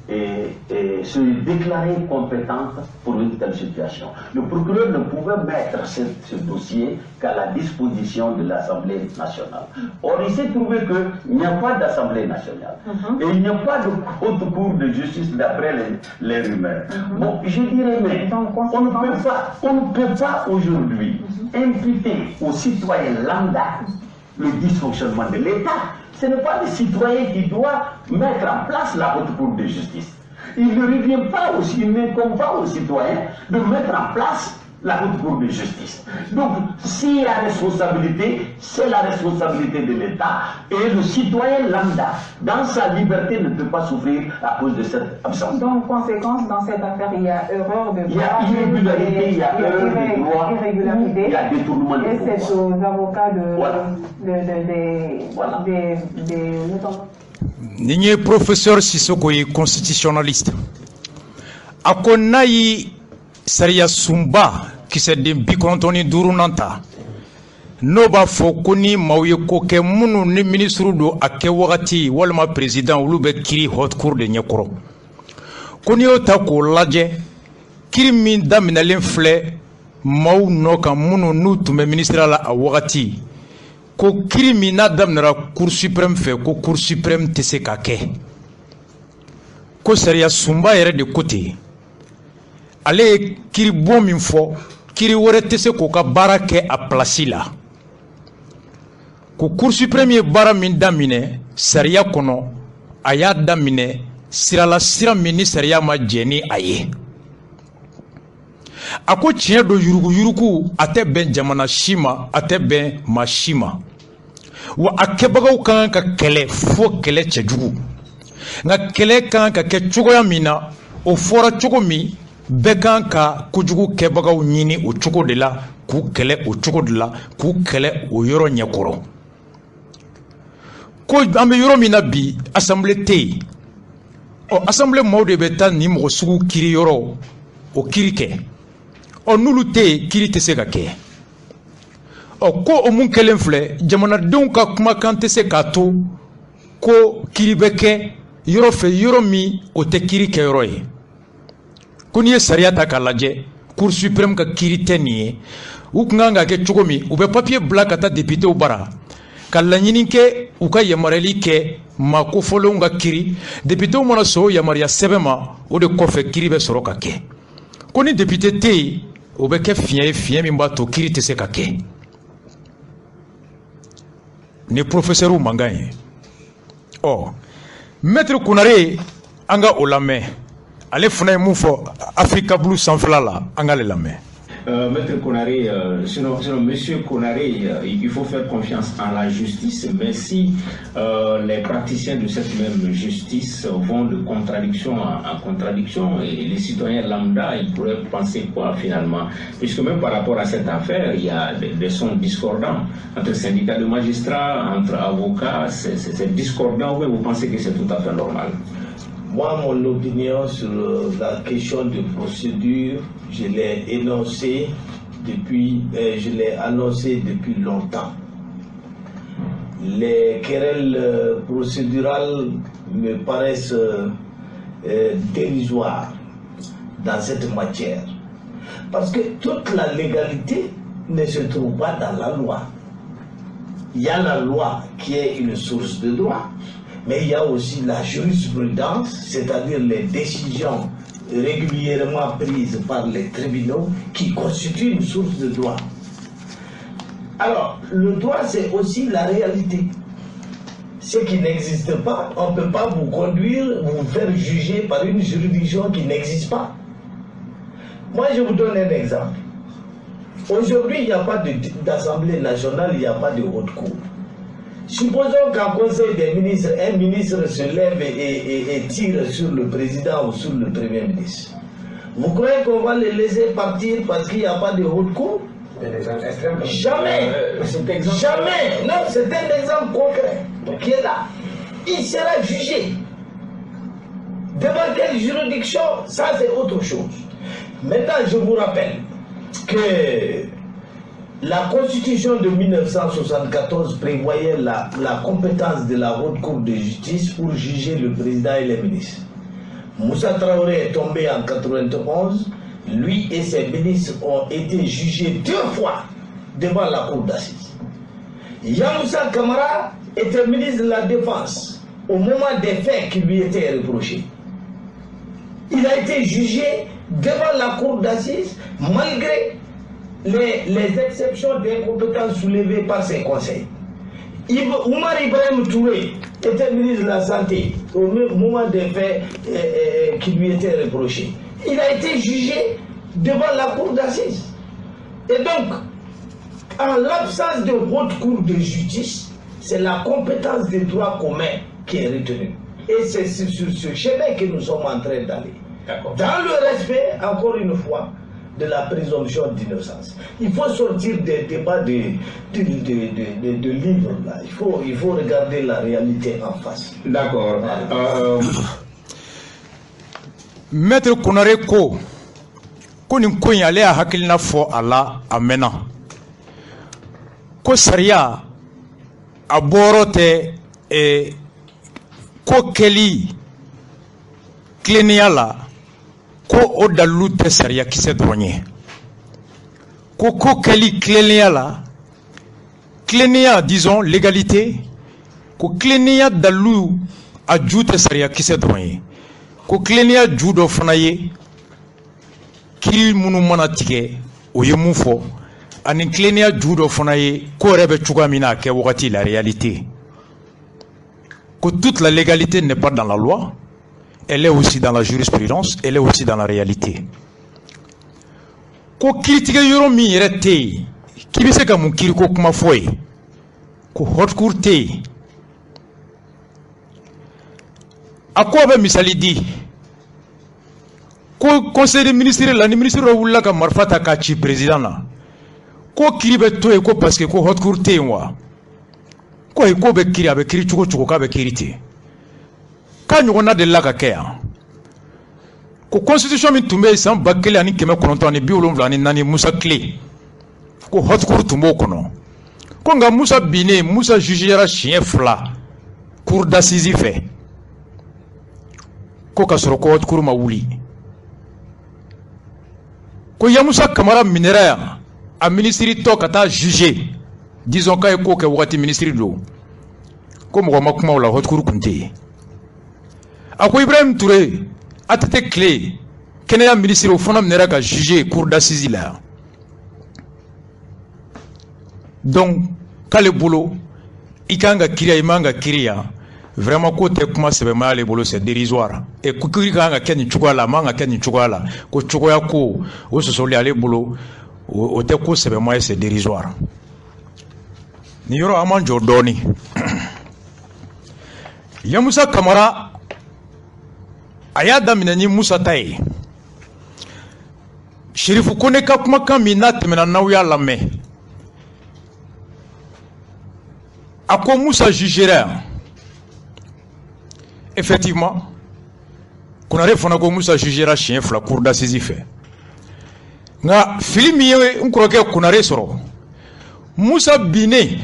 Speaker 11: se déclarer compétente pour une telle situation. Le procureur ne pouvait mettre ce dossier qu'à la disposition de l'Assemblée nationale. Or, il s'est trouvé qu'il n'y a pas d'Assemblée nationale et il n'y a pas de haute cour de justice d'après les rumeurs. Bon, je dirais, mais on ne peut pas aujourd'hui imputer aux citoyens lambda le dysfonctionnement de l'État. Ce n'est pas le citoyen qui doit mettre en place la haute cour de justice. Il ne revient pas aussi, il n'incombe pas aux citoyens de mettre en place la haute cour de justice. Donc, s'il y a responsabilité, c'est la responsabilité de l'État, et le citoyen lambda, dans sa liberté, ne peut pas souffrir à cause de cette absence.
Speaker 10: Donc, conséquence, dans cette affaire, il y a erreur de droit,
Speaker 11: il y a irrégularité, il y a erreur de droit, il y a détournement de pouvoir.
Speaker 10: Et c'est aux avocats
Speaker 1: Nigne professeur Sissoko est constitutionnaliste. Ako nayi sariya sunba kisɛden 95 nanta n'o b'a fɔ ko ni maaw ye ko kɛ minnu ni ministre do a kɛ wagati walima président olu bɛ kiri haute cour de ɲɛkɔrɔ ko ni y'o ta k'o lajɛ kiri min daminɛlen filɛ maaw nɔ kan minnu n'u tun bɛ ministre la a wagati ko kiri min n'a daminɛra cour suprême fɛ ko cour suprême tɛ se ka kɛ ko sariya sunba yɛrɛ de ko ten ale ye kiri bon min fɔ kiri wɛrɛ tɛ se k'o ka baara kɛ a place la ko cour suprême ye baara min daminɛ sariya kɔnɔ a y'a daminɛ sirala sira min ni sariya ma jɛ ni a ye a ko tiɲɛ do yurugu-yurugu a tɛ bɛn jamana si ma a tɛ bɛn maa si ma wa a kɛbagaw ka kan ka kɛlɛ fo kɛlɛ cɛjugu nka kɛlɛ ka kan ka kɛ cogoya min na o fɔra cogo min bɛɛ kan ka kojugu kɛbagaw ɲini o cogo de la k'u kɛlɛ o cogo de la k'u kɛlɛ o yɔrɔ ɲɛkɔrɔ ko an bɛ yɔrɔ min na bi assemblée tɛ yen ɔ assemblée maaw de bɛ taa nin mɔgɔ sugu kiri yɔrɔ o kiri kɛ ɔ n'olu tɛ yen kiri tɛ se ka kɛ ɔ ko o mun kɛlen filɛ jamanadenw ka kumakan tɛ se k'a to ko kiri bɛ kɛ yɔrɔ fɛ yɔrɔ min o tɛ kiri kɛ yɔrɔ ye ko n'i ye sariya ta k'a lajɛ cour suprême ka kiri tɛ nin ye u kun kan ka kɛ cogo min u bɛ papier bila ka taa députéw bara ka laɲini kɛ u ka yamaruyali kɛ maa kofɔlenw ka kiri députéw mana sɔn o yamaruya sɛbɛn ma o de kɔfɛ kiri bɛ sɔrɔ ka kɛ ko ni député tɛ yen o bɛ kɛ fiɲɛ ye fiɲɛ min b'a to kiri tɛ se ka kɛ ni professeur mankan ye ɔ maître Konare an ka o lamɛn ale fana ye mun fɔ Africa Blue sanfɛla la an k'ale lamɛn.
Speaker 2: Maître Konare, sinon Monsieur Konare, il faut faire confiance en la justice, mais si les praticiens de cette même justice vont de contradiction en contradiction, et les citoyens lambda, ils pourraient penser quoi finalement? Puisque même par rapport à cette affaire, il y a des sons discordants entre syndicats de magistrats, entre avocats, c'est discordant, ou vous pensez que c'est tout à fait normal?
Speaker 12: Moi, mon opinion sur la question de procédure, je l'ai énoncé depuis longtemps. Les querelles procédurales me paraissent dérisoires dans cette matière. Parce que toute la légalité ne se trouve pas dans la loi. Il y a la loi qui est une source de droit. Mais il y a aussi la jurisprudence, c'est-à-dire les décisions régulièrement prises par les tribunaux qui constituent une source de droit. Alors, le droit, c'est aussi la réalité. ce qui n'existe pas, on ne peut pas vous conduire, vous faire juger par une juridiction qui n'existe pas. Moi, je vous donne un exemple. Aujourd'hui, il n'y a pas d'Assemblée nationale, il n'y a pas de haute cour. Supposons qu'en Conseil des ministres, un ministre se lève et tire sur le président ou sur le Premier ministre. Vous croyez qu'on va les laisser partir parce qu'il n'y a pas de haute cour? Jamais. Jamais. Non, c'est un exemple concret qui est là. Il sera jugé. Devant quelle juridiction? Ça, c'est autre chose. Maintenant, je vous rappelle que la Constitution de 1974 prévoyait la compétence de la Haute Cour de justice pour juger le président et les ministres. Moussa Traoré est tombé en 1991. Lui et ses ministres ont été jugés 2 fois devant la Cour d'assises. Yamoussa Kamara était ministre de la Défense au moment des faits qui lui étaient reprochés. Il a été jugé devant la Cour d'assises malgré les exceptions d'incompétence soulevées par ses conseils. Oumar Ibrahim Touré était ministre de la Santé au moment des faits qui lui étaient reprochés. Il a été jugé devant la Cour d'assises. Et donc, en l'absence de haute cour de justice, c'est la compétence des droits communs qui est retenue. Et c'est sur ce chemin que nous sommes en train d'aller. Dans le respect, encore une fois, de la présomption d'innocence. Il faut sortir des débats de livres là. Il faut regarder la réalité en face.
Speaker 2: D'accord.
Speaker 1: Maître Konare ko ni ko yin ale hakilina fo ala amena ko sariya aborote ko keli klenia la ko o dalu te sariya kise dronye ko keli klenia la klenia disons légalité ko klenia dalu ajute sariya kise dronye ko klenia judo fana ye kiri munu mana tige o ye mun fo ani klenia judo fana ye ko rebe chuga mina ke wakati la réalité que toute la légalité n'est pas dans la loi, elle est aussi dans la jurisprudence, elle est aussi dans la réalité. Ko critique yoro mi yerete ki bi se ka mun kiri ko kuma foye ko haute cour te ako be misali di ko conseil des ministres la ni ministre wula ka marfata ka ci président na ko kiri be to e ko parce que ko haute cour te wa ko be kiri abe kiri chuko ka be kiri te ka nyona de la ka ke ya ko constitution min tumbe san bakele ani keme kononto ani biolonvla ani nani Musa clé ko haute cour tumbo kono ko nga Musa bine Musa jugera chien fla cour d'assises fait ko ka soro ko haute cour ma wuli ko ya Musa Kamara minera a ministre to kata juger disons kay ko ke wakati ministre do ko mo makuma wala haute cour kunte ako Ibrahim Touré atete clé kenya ministre au fond minera ka juger cour d'assises là donc kale bolo ikanga kiria imanga kiria vraiment côté kuma sebe male bolo c'est dérisoire et kukuri kanga keni chugala manga keni chugala ko chugoya ko o so soli ale bolo o te ko sebe male c'est dérisoire ni yoro amanjo doni ya Musa Kamara ayada minani Musa tay Sherifu kone ka kuma kamina temena nawya lame ako Musa jugera effectivement qu'on arrive fona ko Musa jugera chien fla cour d'assises fait nga film ye on que qu'on arrive soro Musa bine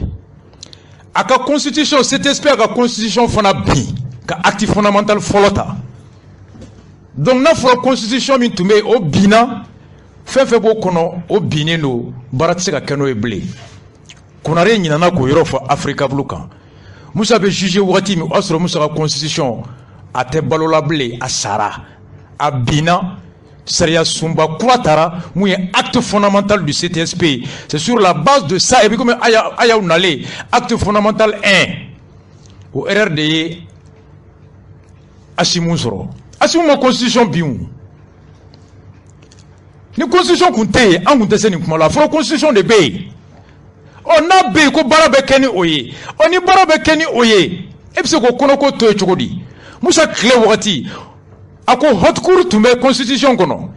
Speaker 1: aka constitution cet espère ka constitution fona bi ka acte fondamental folota donc na fo constitution min tumbe o bina fe bo kono o bine no baratse ka keno e blé qu'on arrive ni nana ko yoro fo Africa blukan Musa be jugé wati mi osro Musa ka constitution a te balola blé a sara a bina Saria Sumba Kuatara, mouye acte fondamental du CTSP. C'est sur la base de ça, et puis comme aya unale, acte fondamental 1. o erreur de ye Assimi sɔrɔ Assimi ma constitution bin ni constitution kun tɛ yen an kun tɛ se nin kuma la a fɔra constitution de bɛ yen n'a bɛ yen ko baara bɛ kɛ ni o ye ni baara bɛ kɛ ni o ye e bɛ se k'o kɔnɔko to yen cogo di Musa tile wagati a ko haute cour tun bɛ constitution kɔnɔ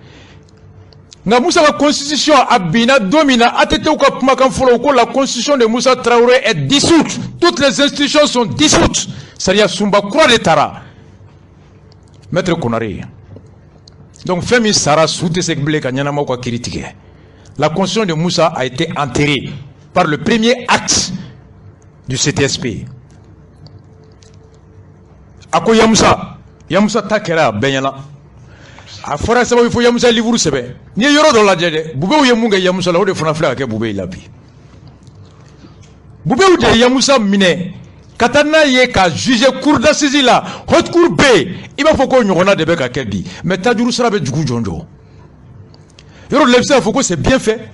Speaker 1: nka Musa ka constitution a binna don min na ATT ka kumakan fɔlɔ ko la constitution de Musa Traoré est dissoute toutes les institutions sont dissoutes sariya sunba kura de taara Maître Konare donc fɛn min sara su tɛ se bilen ka ɲɛnamaw ka kiiri tigɛ la constitution de Musa a été enterrée par le premier acte du CTSP a ko Yamusa ta kɛra a bɛɛ ɲɛna a fɔra sababu fo Yamusa livre sɛbɛn n'i ye yɔrɔ dɔ lajɛ dɛ Bubew ye mun kɛ Yamusa la o de fana filɛ ka kɛ Bubew la bi Bubew de ye Yamusa minɛ ka taa n'a ye ka juger cour d'assises la haute cour bɛ yen i b'a fɔ ko ɲɔgɔnna de bɛ ka kɛ bi mais tajuru sira bɛ jugu jɔnjɔ yɔrɔ de la i bɛ se k'a fɔ ko c'est bien fait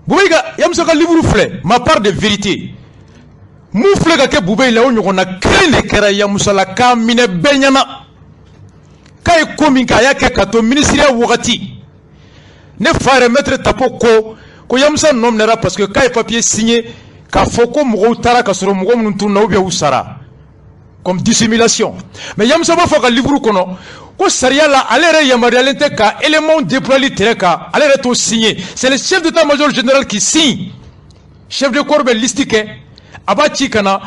Speaker 1: Bubew ka Yamusa ka livre filɛ ma part de vérité mun filɛ ka kɛ Bubew la o ɲɔgɔnna kelen de kɛra Yamusa la k'a minɛ bɛɛ ɲɛna k'a ye ko min kɛ a y'a kɛ ka to ministériya wagati ne fa yɛrɛ maître Tapo ko Yamusa nɔ minɛra parce que k'a ye papier signé k'a fɔ ko mɔgɔw taara ka sɔrɔ mɔgɔ minnu tununa ou bien u sara comme dissimulation mais Yamusa b'a fɔ ka livre kɔnɔ ko sariya la ale yɛrɛ yamaruyalen tɛ ka élément déployer terrain kan ale yɛrɛ t'o signé c'est le chef d'état-major général qui signe chef de corps bɛ liste kɛ a b'a ci ka na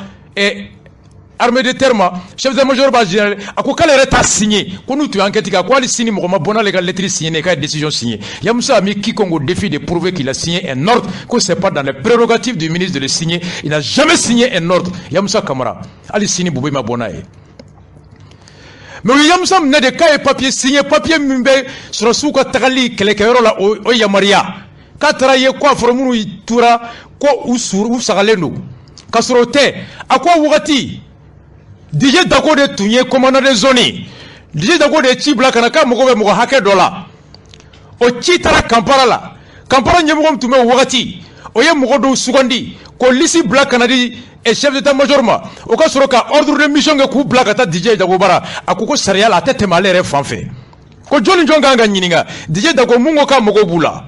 Speaker 1: armée de terre ma chef d'état-major b'a général a ko k'ale yɛrɛ t'a signé ko n'u tun ye enquête kɛ ko hali sini mɔgɔ ma bɔ n'ale ka lettre signé k'a ye décision signé Yamusa a mis quiconque au défi de prouver qu'il a signé un ordre que c'est pas dans les prérogatives du ministre de le signer il n'a jamais signé un ordre Yamusa Kamara hali sini Bubew ma bɔ n'a ye mais o Yamusa minɛ de k'a ye papier signé papier min bɛ sɔrɔsiw ka tagali kɛlɛkɛyɔrɔ la o yamaruya k'a taara ye ko a fɔra minnu tora ko u sagalen don k'a sɔrɔ o tɛ a ko a wagati DJ Dako de tun ye commandant de zone DJ Dako de ci bila kana k'a mago bɛ mɔgɔ hakɛ dɔ la o ci taara Kampala la Kampala ɲɛmɔgɔ min tun bɛ o wagati o ye mɔgɔ dɔw sugandi k'o liste bila kana di chef d'état-major ma o ka sɔrɔ ka ordre de mission kɛ k'u bila ka taa DJ Dako bara a ko sariya la a tɛ tɛmɛ ale yɛrɛ fan fɛ ko jɔn ni jɔn kan ka ɲininka DJ Dako mun ko k'a mago b'u la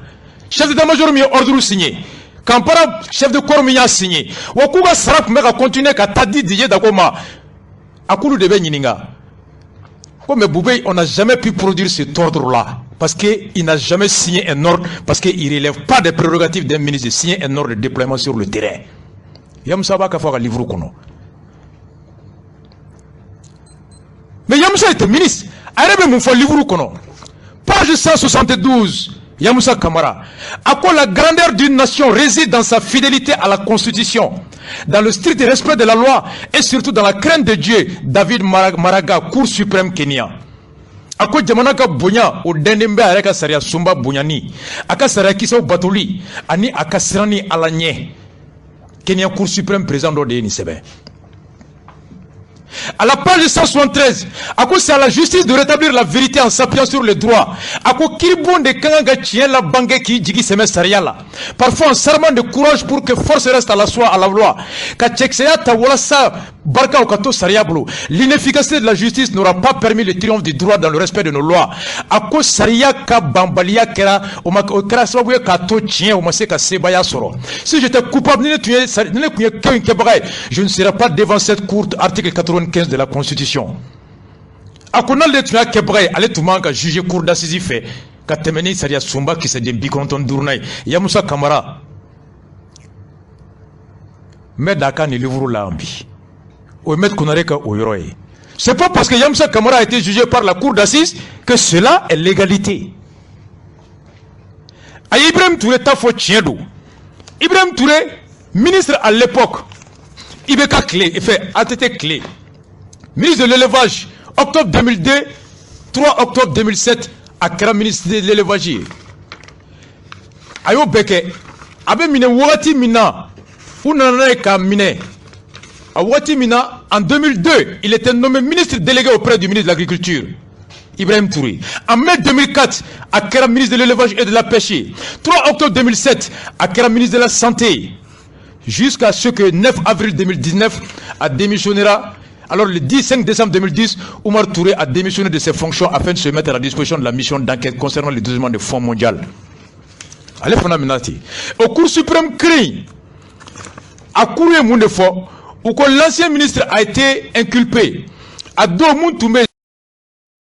Speaker 1: chef d'état-major min ye ordre signé Kampala chef de corps min y'a signé wa k'u ka sara tun bɛ ka continuer ka taa di DJ Dako ma Akulu de Beninga. Mais Bubew, on n'a jamais pu produire cet ordre-là. Parce qu'il n'a jamais signé un ordre. Parce qu'il ne relève pas des prérogatives d'un ministre de signer un ordre de déploiement sur le terrain. Yamusa va faire un livre. Mais Yamusa était ministre. Il a fait un livre. Page 172. Yamusa Kamara. À quoi la grandeur d'une nation réside dans sa fidélité à la Constitution, dans le strict respect de la loi et surtout dans la crainte de Dieu. David Maraga, Cour suprême Kenya. À quoi Jamanaka Bonya, au Denembe Areka Saria Sumba Bonyani, Aka Saria Kiso Batuli, Ani Akasirani Alanye, Kenya Cour suprême président d'Odeni Sebe. À la page 173, à quoi c'est à la justice de rétablir la vérité en s'appuyant sur le droit. À quoi Kiribon de Kanga tient la banque qui digi seme sariala. Parfois un serment de courage pour que force reste à la loi. Kachekseya tawalasa barka okato sariablo. L'inefficacité de la justice n'aura pas permis le triomphe du droit dans le respect de nos lois. À quoi saria ka bambalia kera okra sababu kato tient au maseka sebaya soro. Si j'étais coupable je ne serais pas devant cette cour article 95 de la Constitution. A konal de tuya kebre ale tuma ka juger cour d'assises fait ka temeni saria sumba qui se dembi konton durnaï Yamusa Kamara mais daka ni livre lambi o met konare ka oyroy. C'est pas parce que Yamusa Kamara a été jugé par la cour d'assises que cela est l'égalité. A Ibrahim Touré tafo tiendo. Ibrahim Touré ministre à l'époque Ibeka Clé, il fait ATT Clé. Ministre de l'élevage, octobre 2002, 3 octobre 2007, à ministre de l'élevage. Ayo Beke, Abe Mine Wati Mina, Unanaeka Mine. À Wati Mina, en 2002, il était nommé ministre délégué auprès du ministre de l'Agriculture, Ibrahim Touré. En mai 2004, à ministre de l'élevage et de la pêche. 3 octobre 2007, à ministre de la Santé. Jusqu'à ce que 9 avril 2019, à démissionnera Alors le 5 décembre 2010, Oumar Touré a démissionné de ses fonctions afin de se mettre à la disposition de la mission d'enquête concernant le détournement des fonds mondiaux. Allez, au Cour suprême CREI, à Cour et Moundefo, où l'ancien ministre a été inculpé, à Domountoume